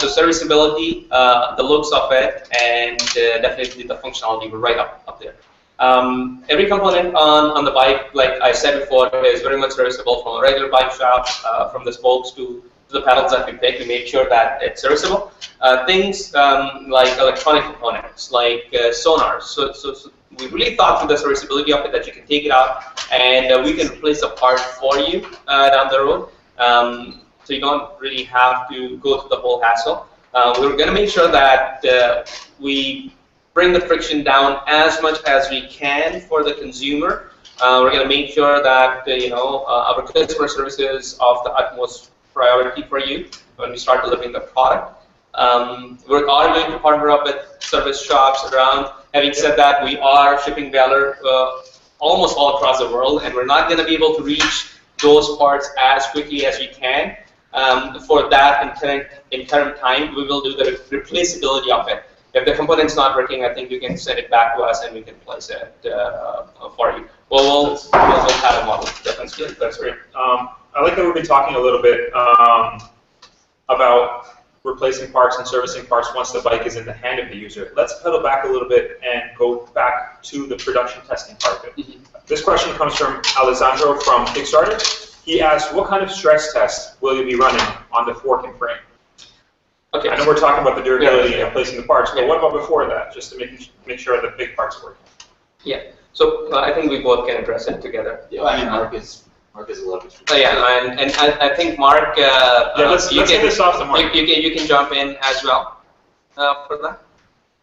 So serviceability, the looks of it, and definitely the functionality were right up there. Every component on the bike, like I said before, is very much serviceable from a regular bike shop, from the spokes to the pedals that we pick. We make sure that it's serviceable. Things like electronic components, like sonars. So we really thought through the serviceability of it, that you can take it out and we can replace a part for you down the road. So you don't really have to go through the whole hassle. We're going to make sure that we bring the friction down as much as we can for the consumer. We're going to make sure that our customer service is of the utmost priority for you when we start delivering the product. We are going to partner up with service shops around. Having said that, we are shipping Valour almost all across the world, and we're not going to be able to reach those parts as quickly as we can. For that interim time, we will do the replaceability of it. If the component's not working, I think you can send it back to us and we can place it for you. We'll have a model. That's great. I like that we've been talking a little bit about replacing parts and servicing parts once the bike is in the hand of the user. Let's pedal back a little bit and go back to the production testing part of it. Mm-hmm. This question comes from Alessandro from Kickstarter. He asked, what kind of stress test will you be running on the fork and frame? Okay. I know we're talking about the durability and placing the parts, but what about before that, just to make sure the big parts are working? Yeah. So I think we both can address it together. Yeah, I mean, Mark is a little bit. Yeah, and I think Mark. Let's get this off the Mark. You can jump in as well for that.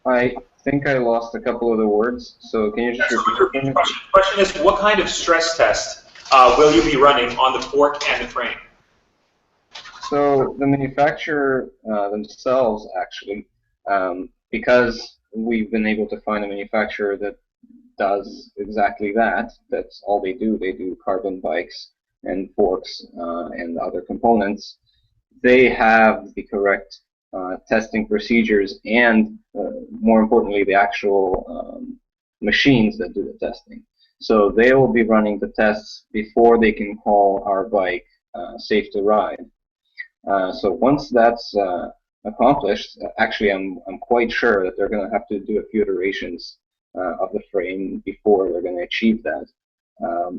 I think I lost a couple of the words, so can you just repeat the question? The question is, what kind of stress test will you be running on the fork and the frame? So the manufacturer themselves, actually, because we've been able to find a manufacturer that does exactly that. That's all they do. They do carbon bikes and forks and other components. They have the correct testing procedures and, more importantly, the actual machines that do the testing. So they will be running the tests before they can call our bike safe to ride. So once that's accomplished, actually, I'm quite sure that they're going to have to do a few iterations of the frame before they're going to achieve that,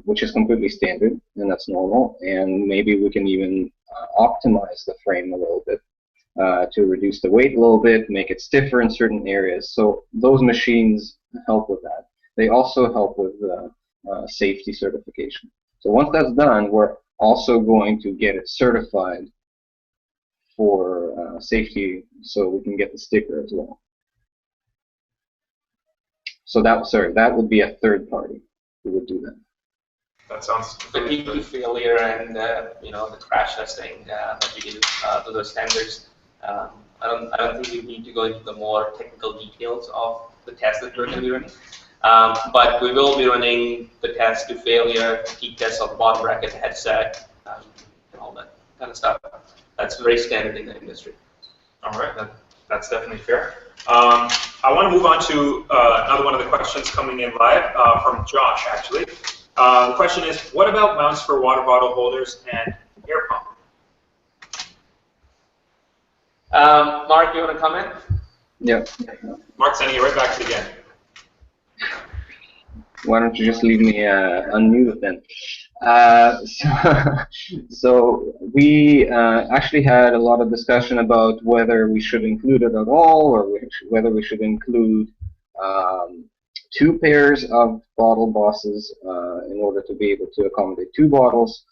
which is completely standard, and that's normal. And maybe we can even optimize the frame a little bit to reduce the weight a little bit, make it stiffer in certain areas. So those machines help with that. They also help with safety certification. So once that's done, we're also going to get it certified for safety, so we can get the sticker as well. So that would be a third party who would do that. That sounds. But the failure and the crash testing that you do, those are standards. I don't think you need to go into the more technical details of the test that we're going to be running. But we will be running the test to failure, heat tests of the bottom bracket, headset, and all that kind of stuff. That's very standard in the industry. All right, that's definitely fair. I want to move on to another one of the questions coming in live from Josh, actually. The question is, what about mounts for water bottle holders and air pump? Mark, you want to comment? Yeah. Mark, sending you right back to the again. Why don't you just leave me unmuted then? So we actually had a lot of discussion about whether we should include it at all, or whether we should include 2 pairs of bottle bosses in order to be able to accommodate 2 bottles.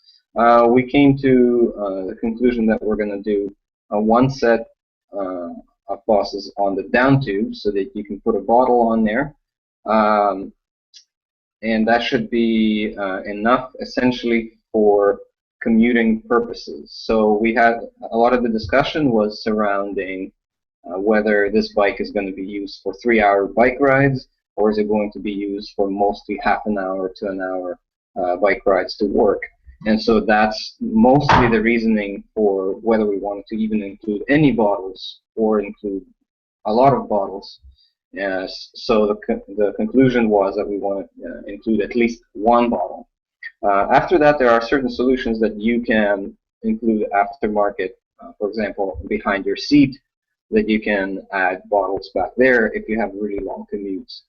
We came to the conclusion that we're going to do 1 set of bosses on the down tube, so that you can put a bottle on there. And that should be enough, essentially, for commuting purposes. So we had a lot of the discussion was surrounding whether this bike is going to be used for 3-hour bike rides, or is it going to be used for mostly half an hour to an hour bike rides to work. And so that's mostly the reasoning for whether we wanted to even include any bottles or include a lot of bottles. So the conclusion was that we want to include at least 1 bottle. After that, there are certain solutions that you can include aftermarket, for example, behind your seat, that you can add bottles back there if you have really long commutes.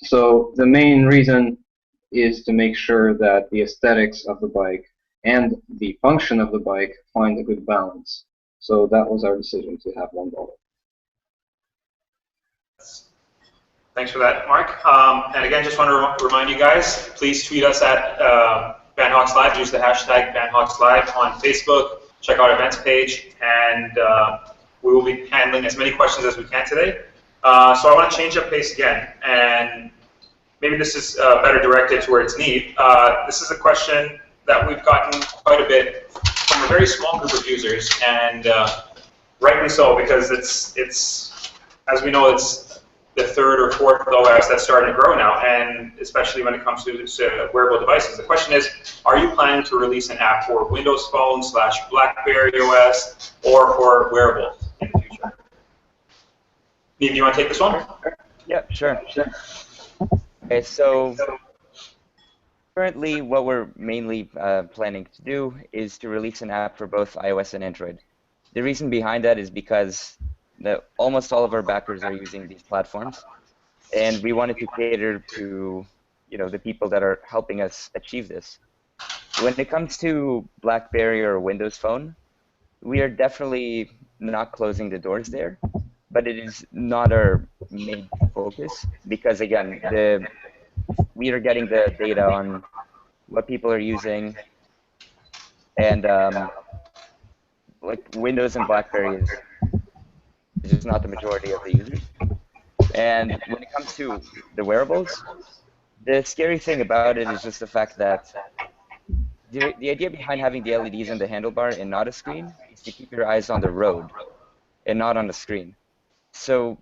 So the main reason is to make sure that the aesthetics of the bike and the function of the bike find a good balance. So that was our decision to have 1 bottle. Thanks for that, Mark. And again, just want to remind you guys, please tweet us at Vanhawks Live. Use the hashtag Vanhawks Live on Facebook. Check out our events page, and we will be handling as many questions as we can today. So I want to change up pace again, and maybe this is better directed towards Neve. This is a question that we've gotten quite a bit from a very small group of users, and rightly so, because it's as we know, it's the 3rd or 4th OS that's starting to grow now, and especially when it comes to wearable devices. The question is, are you planning to release an app for Windows Phone / Blackberry OS or for wearables in the future? Neve, do you want to take this one? Yeah, sure. Okay, so currently what we're mainly planning to do is to release an app for both iOS and Android. The reason behind that is because almost all of our backers are using these platforms, and we wanted to cater to the people that are helping us achieve this. When it comes to BlackBerry or Windows Phone, we are definitely not closing the doors there, but it is not our main focus, because again, we are getting the data on what people are using, and like Windows and BlackBerry is just not the majority of the users. And when it comes to the wearables, the scary thing about it is just the fact that the idea behind having the LEDs in the handlebar and not a screen is to keep your eyes on the road and not on the screen. So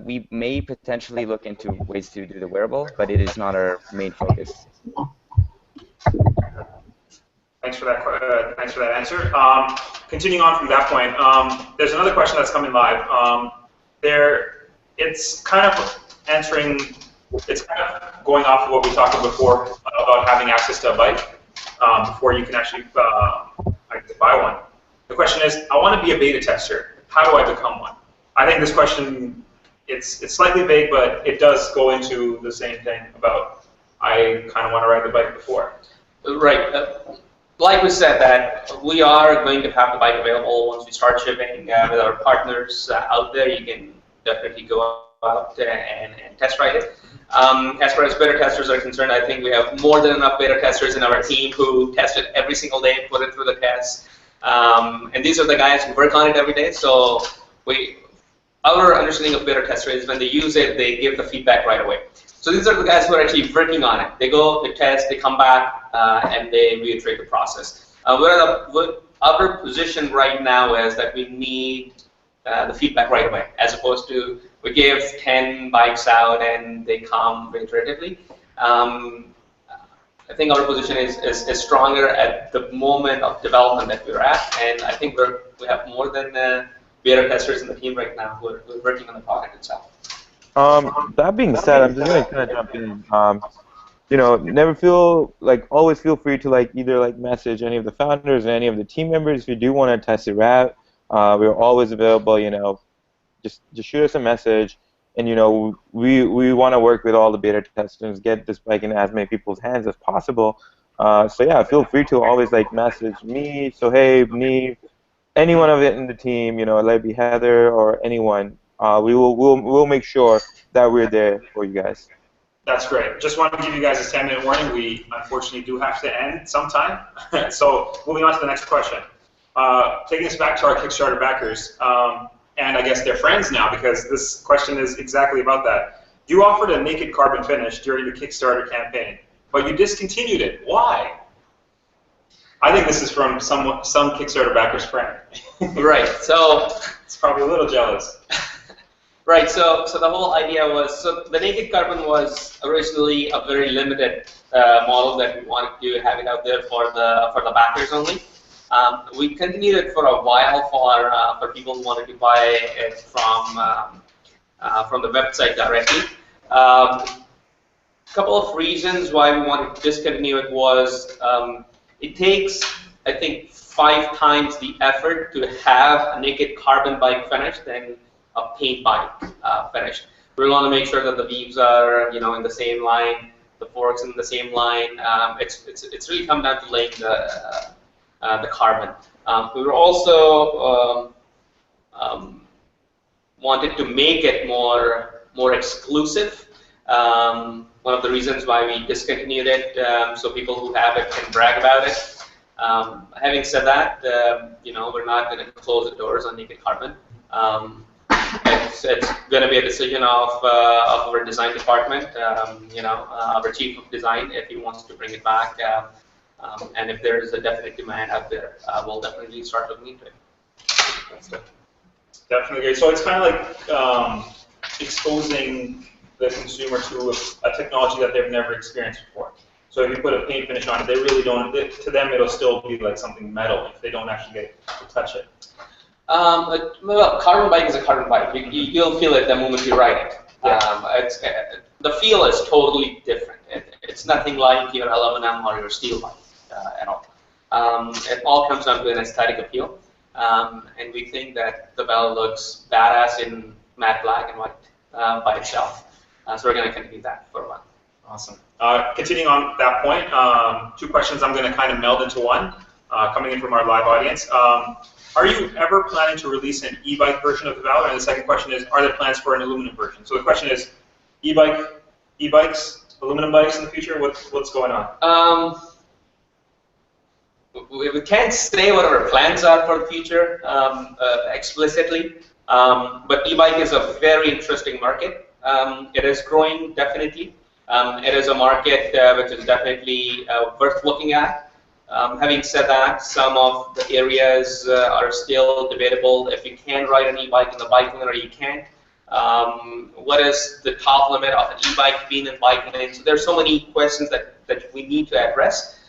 we may potentially look into ways to do the wearable, but it is not our main focus. Thanks for that. Thanks for that answer. Continuing on from that point, there's another question that's coming live. It's kind of answering. It's kind of going off of what we talked about before about having access to a bike before you can actually buy one. The question is, I want to be a beta tester. How do I become one? I think this question, it's slightly vague, but it does go into the same thing about I kind of want to ride the bike before. Right. Like we said, that we are going to have the bike available once we start shipping with our partners out there. You can definitely go out and test ride it. As far as beta testers are concerned, I think we have more than enough beta testers in our team who test it every single day, put it through the tests. And these are the guys who work on it every day. So our understanding of beta tester is when they use it, they give the feedback right away. So these are the guys who are actually working on it. They go, they test, they come back, and they reiterate the process. Our position right now is that we need the feedback right away, as opposed to we give 10 bikes out and they come reiteratively. I think our position is stronger at the moment of development that we're at, and I think we have more than beta testers in the team right now who are working on the product itself. That being said, I'm just gonna kind of jump in. Always feel free to either message any of the founders or any of the team members if you do want to test it out. We're always available. Just shoot us a message, and we want to work with all the beta testers, get this bike in as many people's hands as possible. So yeah, feel free to always message me, Sohaib, Neve, anyone of it in the team, Lebby, Heather, or anyone. We'll make sure that we're there for you guys. That's great. Just wanted to give you guys a 10-minute warning. We unfortunately do have to end sometime. So moving on to the next question. Taking us back to our Kickstarter backers, and I guess they're friends now because this question is exactly about that. You offered a naked carbon finish during the Kickstarter campaign, but you discontinued it. Why? I think this is from some Kickstarter backer's friend. Right. So it's probably a little jealous. Right, so the whole idea was, so the naked carbon was originally a very limited model that we wanted to have it out there for the backers only. We continued it for a while for people who wanted to buy it from the website directly. A couple of reasons why we wanted to discontinue it was it takes, I think, 5 times the effort to have a naked carbon bike finish than a paint bike finish. We want to make sure that the weaves are, in the same line, the forks in the same line. It's really come down to laying the carbon. We were also wanted to make it more exclusive. One of the reasons why we discontinued it, so people who have it can brag about it. Having said that, we're not going to close the doors on naked carbon. It's going to be a decision of our design department, our chief of design, if he wants to bring it back, and if there is a definite demand out there, we'll definitely start looking into it. That's definitely great. So it's kind of like exposing the consumer to a technology that they've never experienced before. So if you put a paint finish on it, they really don't. To them, it'll still be like something metal if they don't actually get to touch it. Well, carbon bike is a carbon bike. You'll feel it the moment you ride it. Yeah. The feel is totally different. It's nothing like your aluminum or your steel bike at all. It all comes down to an aesthetic appeal, and we think that the Valour looks badass in matte black and white by itself. So we're going to continue that for a while. Awesome. Continuing on that point, 2 questions I'm going to kind of meld into one, coming in from our live audience. Are you ever planning to release an e-bike version of the Valour? And the second question is, are there plans for an aluminum version? So the question is, e-bikes, aluminum bikes in the future? What's going on? We can't say what our plans are for the future explicitly, but e-bike is a very interesting market. It is growing, definitely. It is a market which is definitely worth looking at. Having said that, some of the areas are still debatable. If you can ride an e-bike in the bike lane or you can't. What is the top limit of an e-bike being in bike lane? So there's so many questions that we need to address.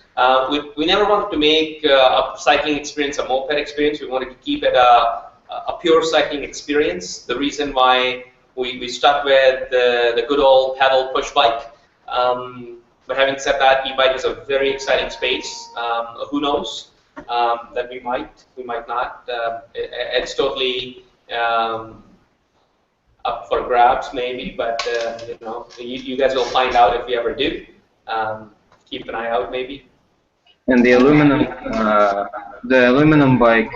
We never wanted to make a cycling experience a moped experience. We wanted to keep it a pure cycling experience. The reason why we stuck with the good old pedal push bike. But having said that, e-bike is a very exciting space. Who knows that we might not. It's totally up for grabs, maybe. But you guys will find out if we ever do. Keep an eye out, maybe. And the aluminum bike,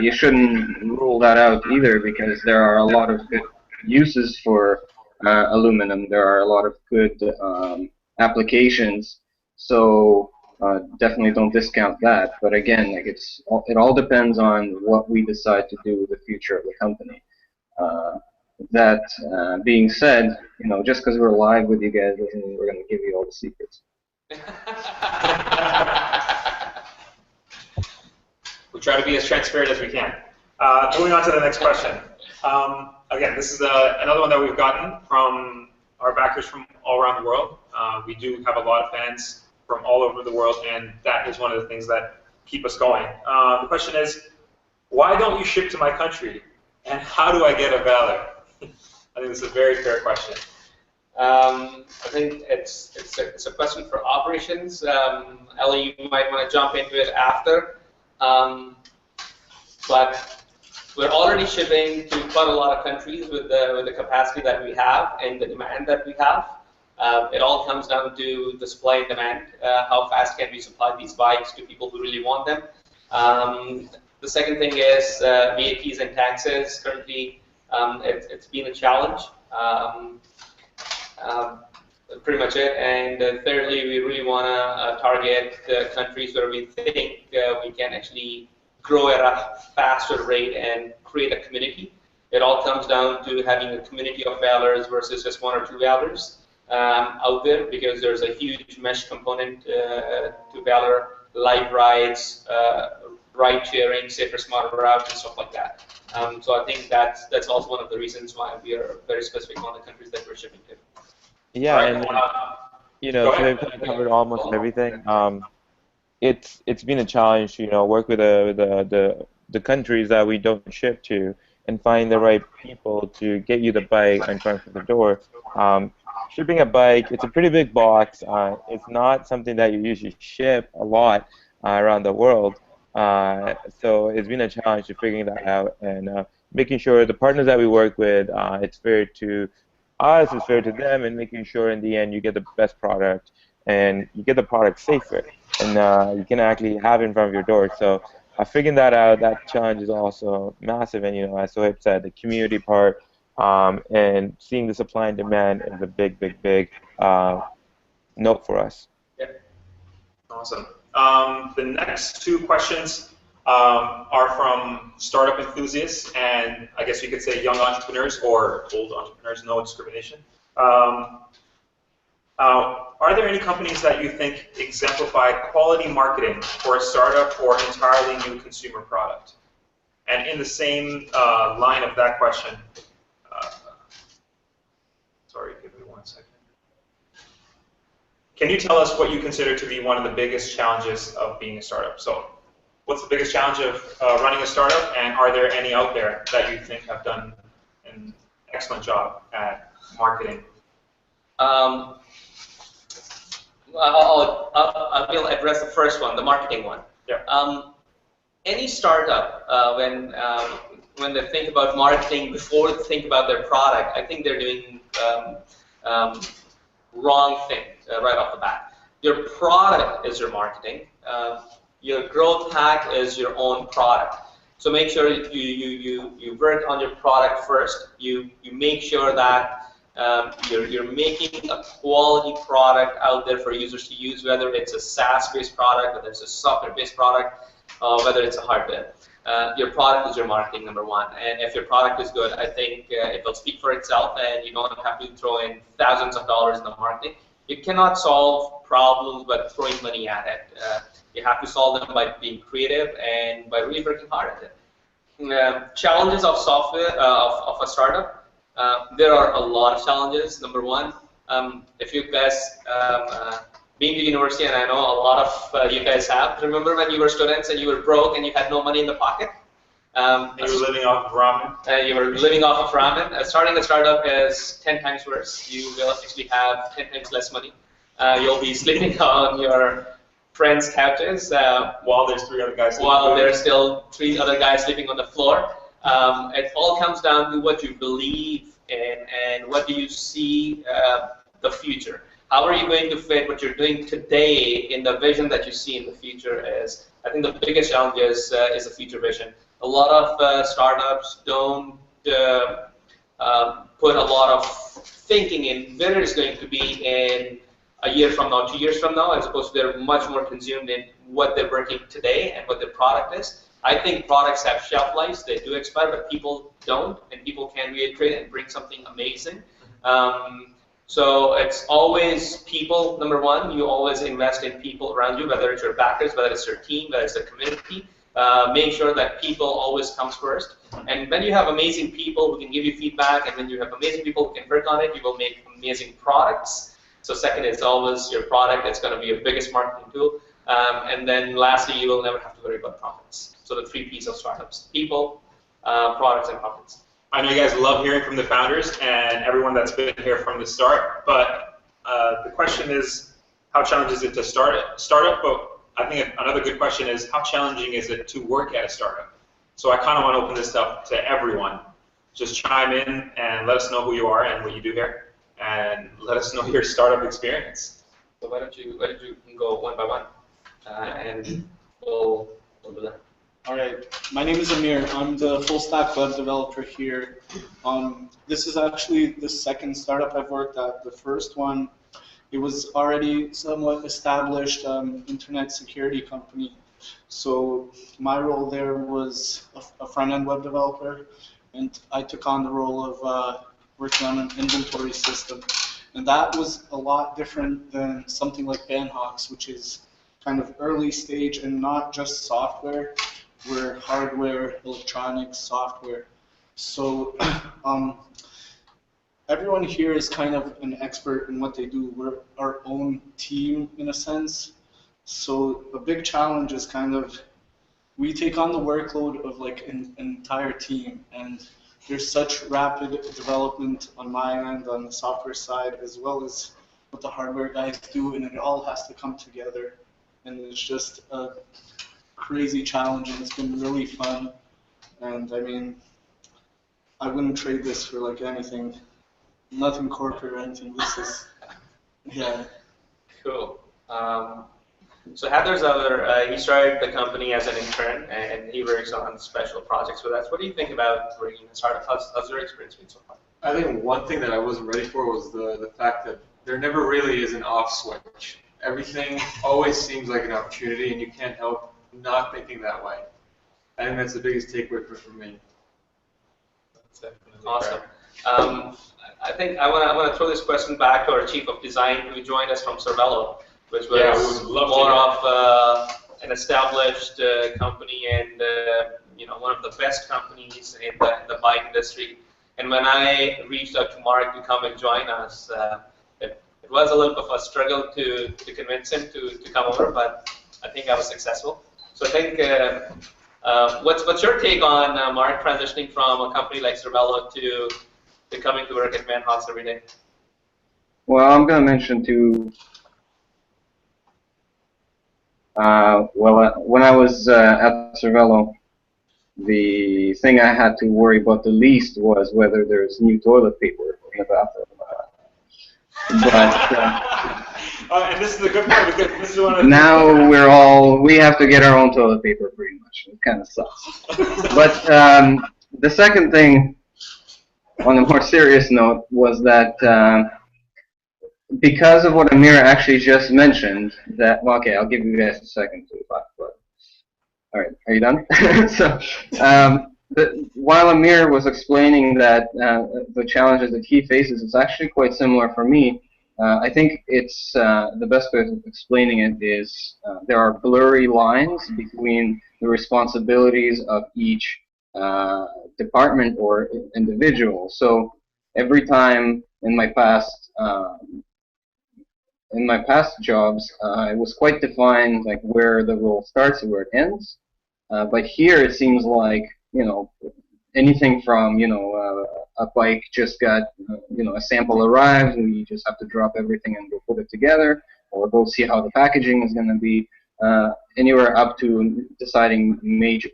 you shouldn't rule that out either, because there are a lot of good uses for aluminum. There are a lot of good applications, so definitely don't discount that. But again, like it all depends on what we decide to do with the future of the company. That being said, just because we're live with you guys doesn't mean we're going to give you all the secrets. We try to be as transparent as we can. Moving on to the next question. Again, this is another one that we've gotten from our backers from all around the world. We do have a lot of fans from all over the world, and that is one of the things that keep us going. The question is, why don't you ship to my country, and how do I get a Valour? I think this is a very fair question. I think it's a question for operations. Ellie, you might want to jump into it after. But We're already shipping to quite a lot of countries with the capacity that we have and the demand that we have. It all comes down to the supply and demand. How fast can we supply these bikes to people who really want them? The second thing is VATs and taxes. Currently, it's been a challenge. Pretty much it. And thirdly, we really want to target the countries where we think we can actually grow at a faster rate and create a community. It all comes down to having a community of Valours versus just one or two Valours out there, because there's a huge mesh component to Valour, live rides, ride sharing, safer, smarter routes, and stuff like that. So I think that's also one of the reasons why we are very specific on the countries that we're shipping to. Yeah, Right. and so they've kind of covered almost everything. It's been a challenge to work with the countries that we don't ship to and find the right people to get you the bike in front of the door. Shipping a bike, it's a pretty big box. It's not something that you usually ship a lot around the world. So it's been a challenge to figuring that out and making sure the partners that we work with, it's fair to us, it's fair to them, and making sure in the end you get the best product and you get the product safer and you can actually have it in front of your door. So figuring that out, that challenge is also massive. And as Sohaib said, the community part and seeing the supply and demand is a big note for us. Yeah. Awesome. The next two questions are from startup enthusiasts, and I guess you could say young entrepreneurs or old entrepreneurs, no discrimination. Are there any companies that you think exemplify quality marketing for a startup or entirely new consumer product? And in the same line of that question, sorry, give me 1 second. Can you tell us what you consider to be one of the biggest challenges of being a startup? So, what's the biggest challenge of running a startup, and are there any out there that you think have done an excellent job at marketing? I'll address the first one, the marketing one. Yeah. Any startup, when they think about marketing before they think about their product, I think they're doing wrong thing right off the bat. Your product is your marketing. Your growth hack is your own product. So make sure you work on your product first. You make sure that you're making a quality product out there for users to use, whether it's a SaaS-based product, whether it's a software-based product, whether it's a hardware. Your product is your marketing, number one. And if your product is good, I think it will speak for itself, and you don't have to throw in thousands of dollars in the marketing. You cannot solve problems by throwing money at it. You have to solve them by being creative and by really working hard at it. Challenges of software, of a startup. There are a lot of challenges. Number one, if you guys been to university, and I know a lot of you guys have, remember when you were students and you were broke and you had no money in the pocket? You were living off of ramen? You were living off of ramen. Starting a startup is 10 times worse. You will actually have 10 times less money. You'll be sleeping on your friends' couches while there's 3 other guys sleeping. While there's still 3 other guys sleeping on the floor. It all comes down to what you believe in and what do you see the future. How are you going to fit what you're doing today in the vision that you see in the future is, I think the biggest challenge is the future vision. A lot of startups don't put a lot of thinking in where it's going to be in a year from now, 2 years from now, as opposed to they're much more consumed in what they're working today and what their product is. I think products have shelf lives, they do expire, but people don't, and people can reiterate and bring something amazing. So it's always people, number one. You always invest in people around you, whether it's your backers, whether it's your team, whether it's the community. Make sure that people always comes first. And when you have amazing people who can give you feedback, and when you have amazing people who can work on it, you will make amazing products. So second is always your product. It's going to be your biggest marketing tool. And then lastly, you will never have to worry about profits. So the 3 P's of startups: people, products, and profits. I know you guys love hearing from the founders and everyone that's been here from the start, but the question is, how challenging is it to start a startup? But I think another good question is, how challenging is it to work at a startup? So I kind of want to open this up to everyone. Just chime in and let us know who you are and what you do here, and let us know your startup experience. So why don't you go one by one, and we'll do that. All right, my name is Amir. I'm the full stack web developer here. This is actually the second startup I've worked at. The first one, it was already somewhat established internet security company. So my role there was a front-end web developer, and I took on the role of working on an inventory system. And that was a lot different than something like Vanhawks, which is kind of early stage and not just software. We're hardware, electronics, software. So everyone here is kind of an expert in what they do. We're our own team in a sense. So a big challenge is kind of, we take on the workload of like an entire team, and there's such rapid development on my end, on the software side, as well as what the hardware guys do, and it all has to come together. And it's just a crazy challenge, and it's been really fun. And I mean, I wouldn't trade this for like anything, nothing corporate or anything. This is, yeah. Cool. So Heather's he started the company as an intern, and he works on special projects with us. What do you think about working in a startup? How's your experience been so far? I think one thing that I wasn't ready for was the fact that there never really is an off switch. Everything always seems like an opportunity, and you can't help not thinking that way. I think that's the biggest takeaway for me. That's definitely awesome. I think I want to throw this question back to our chief of design, who joined us from Valour, which was more of an established company and one of the best companies in the bike industry. And when I reached out to Mark to come and join us, it was a little bit of a struggle to convince him to come over, but I think I was successful. So I think, what's your take on Mark transitioning from a company like Valour to coming to work at Vanhawks every day? Well, I'm going to mention two. When I was at Cervelo, the thing I had to worry about the least was whether there's new toilet paper in the bathroom. And this is the good part, because this is one of the now we have to get our own toilet paper pretty much. It kind of sucks. But the second thing, on a more serious note, was that because of what Amir actually just mentioned, that, well, okay, I'll give you guys a second to talk about it. All right, are you done? So, while Amir was explaining that the challenges that he faces, it's actually quite similar for me. I think it's the best way of explaining it is there are blurry lines between the responsibilities of each department or individual. So every time in my past jobs, it was quite defined, like where the role starts and where it ends. But here it seems like, anything from, a bike just got, a sample arrived, and you just have to drop everything and go put it together, or go see how the packaging is going to be, anywhere up to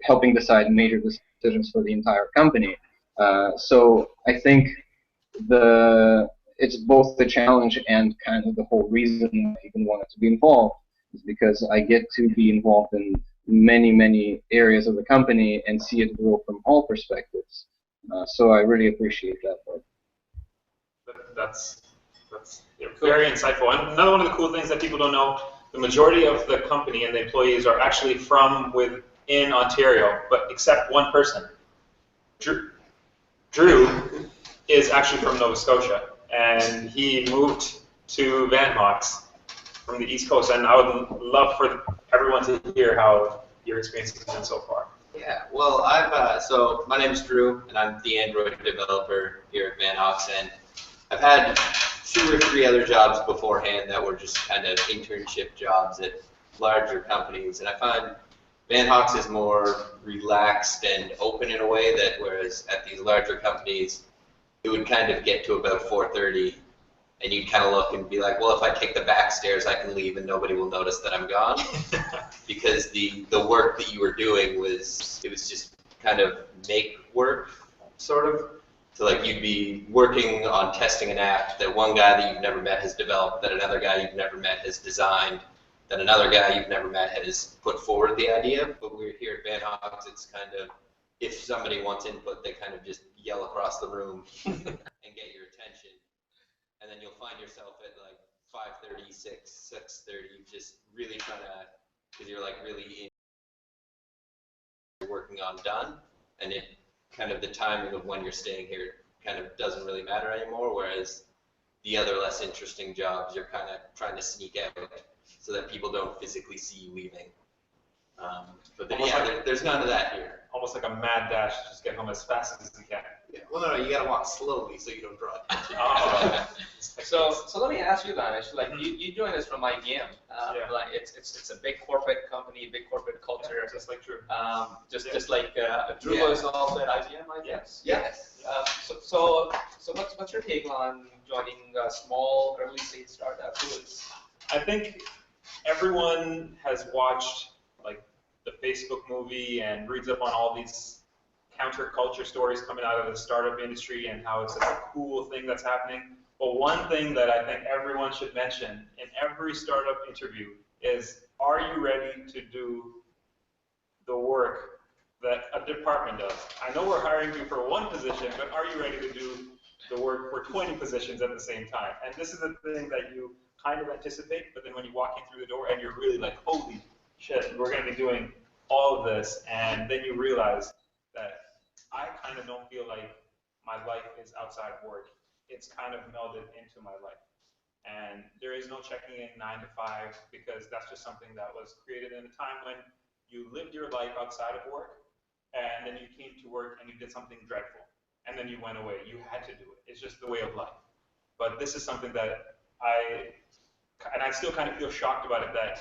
helping decide major decisions for the entire company. So I think it's both the challenge and kind of the whole reason I even wanted to be involved, is because I get to be involved in many areas of the company and see it grow from all perspectives. So I really appreciate that part. That's very insightful. And another one of the cool things that people don't know, the majority of the company and the employees are actually from within Ontario, but except one person. Drew is actually from Nova Scotia, and he moved to Vanhawks from the East Coast, and I would love for everyone to hear how your experience has been so far. Yeah, well, so my name is Drew, and I'm the Android developer here at Vanhawks, and I've had 2 or 3 other jobs beforehand that were just kind of internship jobs at larger companies, and I find Vanhawks is more relaxed and open in a way that, whereas at these larger companies, it would kind of get to about 4:30, and you'd kind of look and be like, well, if I take the back stairs, I can leave and nobody will notice that I'm gone. Because the work that you were doing was just kind of make work, sort of. So like you'd be working on testing an app that one guy that you've never met has developed, that another guy you've never met has designed, that another guy you've never met has put forward the idea. But we're here at Vanhawks, it's kind of, if somebody wants input, they kind of just yell across the room and get your attention. And then you'll find yourself at like 5:30, 6:30, just really trying to, because you're like really working on done, and it kind of the timing of when you're staying here kind of doesn't really matter anymore, whereas the other less interesting jobs you're kind of trying to sneak out so that people don't physically see you leaving. But then, yeah, there's none of that here. Almost like a mad dash, just get home as fast as you can. Yeah. Well, no, you gotta walk slowly so you don't draw attention. So let me ask you, Danish. Like you joined us from IBM. Like it's a big corporate company, big corporate culture. Yeah, just like Drew. Just like Drew was also at IBM, I guess. Yes. So what's your take on joining a small early stage startup? I think everyone has watched like the Facebook movie and reads up on all these counterculture stories coming out of the startup industry and how it's a cool thing that's happening. But one thing that I think everyone should mention in every startup interview is, are you ready to do the work that a department does? I know we're hiring you for one position, but are you ready to do the work for 20 positions at the same time? And this is the thing that you kind of anticipate, but then when you walk in through the door and you're really like, holy shit, we're going to be doing all of this, and then you realize that I kind of don't feel like my life is outside of work. It's kind of melded into my life. And there is no checking in 9 to 5 because that's just something that was created in a time when you lived your life outside of work, and then you came to work and you did something dreadful, and then you went away. You had to do it. It's just the way of life. But this is something that I still kind of feel shocked about it, that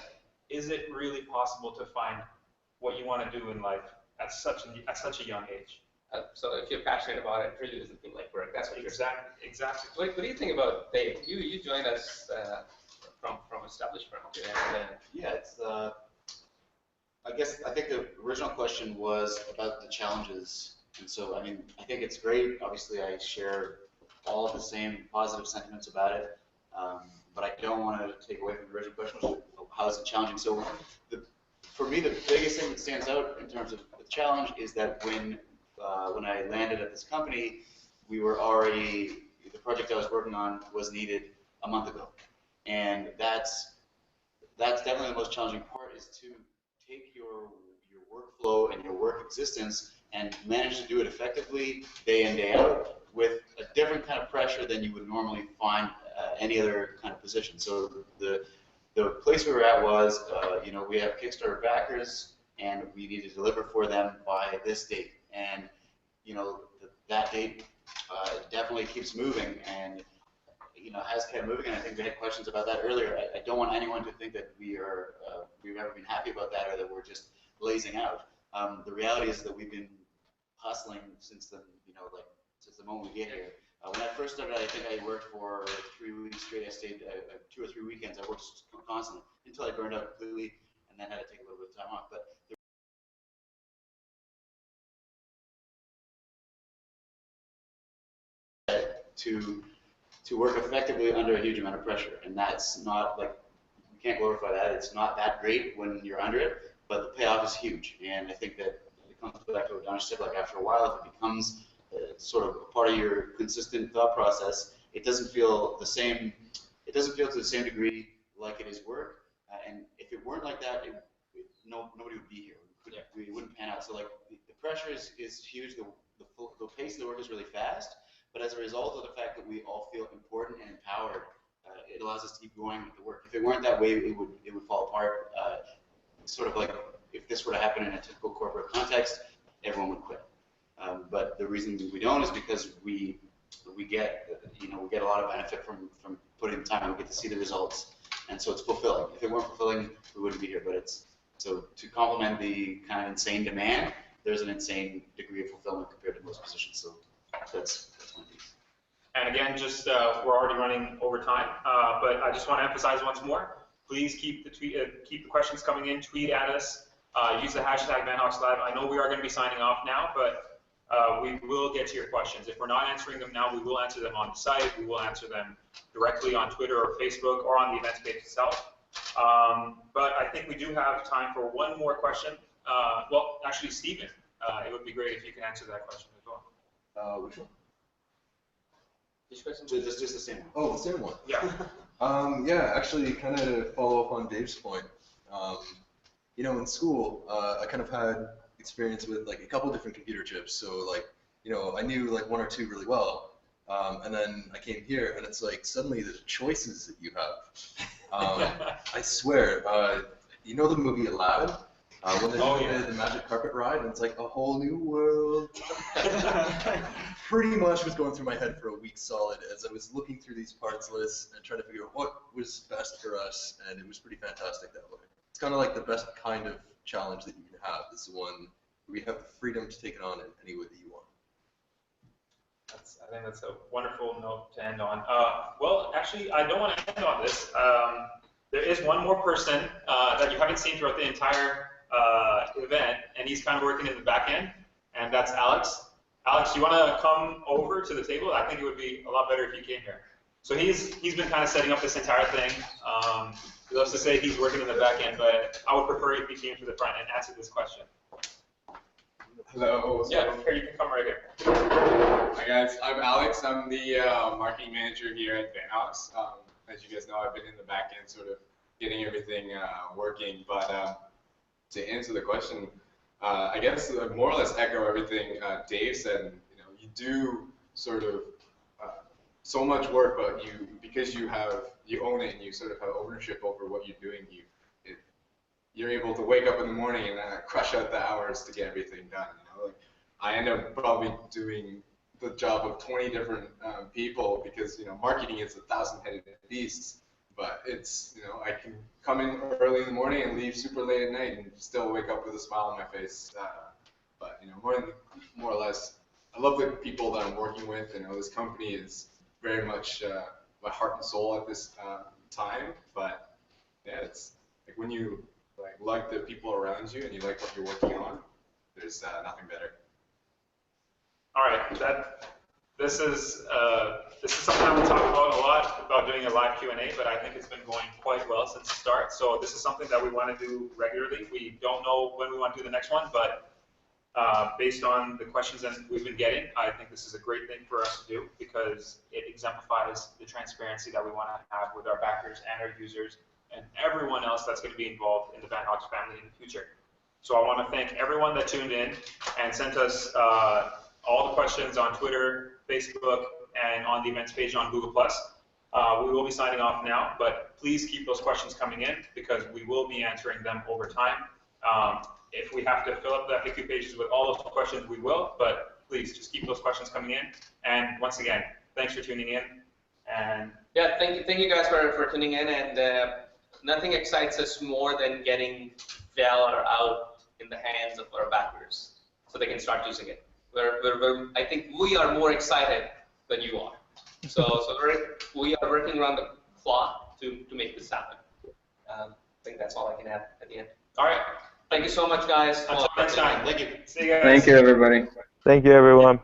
is it really possible to find what you want to do in life at such a young age? So if you're passionate about it, it really doesn't feel like work. That's what you're saying. Exactly. What do you think about Dave? You joined us from established firm. Yeah, it's I think the original question was about the challenges, and so I mean I think it's great. Obviously, I share all of the same positive sentiments about it, but I don't want to take away from the original question, which is how is it challenging. So for me, the biggest thing that stands out in terms of the challenge is that when I landed at this company, we were already, the project I was working on was needed a month ago. And that's definitely the most challenging part, is to take your workflow and your work existence and manage to do it effectively day in, day out with a different kind of pressure than you would normally find any other kind of position. So the place we were at was, we have Kickstarter backers and we need to deliver for them by this date. And that date definitely keeps moving, and has kept moving. And I think we had questions about that earlier. I don't want anyone to think that we've ever been happy about that, or that we're just blazing out. The reality is that we've been hustling since since the moment we get here. When I first started, I think I worked for 3 weeks straight. I stayed 2 or 3 weekends. I worked constantly until I burned out completely, and then had to take a little bit of time off. But to work effectively under a huge amount of pressure, and that's not like, you can't glorify that. It's not that great when you're under it, but the payoff is huge. And I think that it comes back to what Danish said. Like after a while, if it becomes sort of a part of your consistent thought process, it doesn't feel the same. It doesn't feel to the same degree like it is work. And if it weren't like that, nobody would be here. We wouldn't pan out. So like the pressure is huge. The pace of the work is really fast. But as a result of the fact that we all feel important and empowered, it allows us to keep going with the work. If it weren't that way, it would fall apart. Sort of like if this were to happen in a typical corporate context, everyone would quit. But the reason we don't is because we get a lot of benefit from putting the time in. We get to see the results, and so it's fulfilling. If it weren't fulfilling, we wouldn't be here. But so to complement the kind of insane demand, there's an insane degree of fulfillment compared to most positions. So that's my piece. And again, just we're already running over time, but I just want to emphasize once more. Please keep the questions coming in. Tweet at us. use the hashtag Vanhawks Live. I know we are going to be signing off now, but we will get to your questions. If we're not answering them now, we will answer them on the site. We will answer them directly on Twitter or Facebook or on the events page itself. But I think we do have time for one more question. Well, actually, Stephen, it would be great if you can answer that question as well. Which one? Which question? Just the same one. Oh, the same one. Yeah. Yeah, actually, kind of follow up on Dave's point. You know, in school, I kind of had experience with like a couple different computer chips. So like, you know, I knew like one or two really well. And then I came here, and it's like suddenly the choices that you have. I swear, you know the movie Aladdin? When they did the magic carpet ride, and it's like a whole new world. Pretty much was going through my head for a week solid as I was looking through these parts lists and trying to figure out what was best for us, and it was pretty fantastic that way. It's kind of like the best kind of challenge that you can have. Is the one where you have the freedom to take it on in any way that you want. I think that's a wonderful note to end on. Well, actually, I don't want to end on this. There is one more person that you haven't seen throughout the entire event, and he's kind of working in the back end, and that's Alex. Alex, you want to come over to the table? I think it would be a lot better if you came here. So he's been kind of setting up this entire thing. He loves to say he's working in the back end, but I would prefer if he came to the front and answered this question. Hello. Yeah, here, you can come right here. Hi guys, I'm Alex. I'm the marketing manager here at Vanhawks. As you guys know, I've been in the back end sort of getting everything working, but to answer the question, I guess more or less echo everything Dave said. You know, you do sort of so much work, but because you own it and you sort of have ownership over what you're doing, you're able to wake up in the morning and crush out the hours to get everything done. You know, like I end up probably doing the job of 20 different people because marketing is 1,000-headed beast. But it's I can come in early in the morning and leave super late at night and still wake up with a smile on my face. But more or less, I love the people that I'm working with. This company is very much my heart and soul at this time. But yeah, it's like when you like the people around you and you like what you're working on, there's nothing better. All right, this is something I would talk about a lot, about doing a live Q&A, but I think it's been going quite well since the start. So this is something that we want to do regularly. We don't know when we want to do the next one, but based on the questions that we've been getting, I think this is a great thing for us to do because it exemplifies the transparency that we want to have with our backers and our users and everyone else that's going to be involved in the Vanhawks family in the future. So I want to thank everyone that tuned in and sent us all the questions on Twitter, Facebook, and on the events page on Google+. We will be signing off now, but please keep those questions coming in because we will be answering them over time. If we have to fill up the FAQ pages with all those questions, we will, but please just keep those questions coming in. And once again, thanks for tuning in. And yeah, thank you guys for tuning in, and nothing excites us more than getting Valour out in the hands of our backers so they can start using it. I think we are more excited than you are. So we are working around the clock to make this happen. I think that's all I can add at the end. All right. Thank you so much, guys. Until next time. Thank you. See you guys. Thank you, everybody. Thank you, everyone.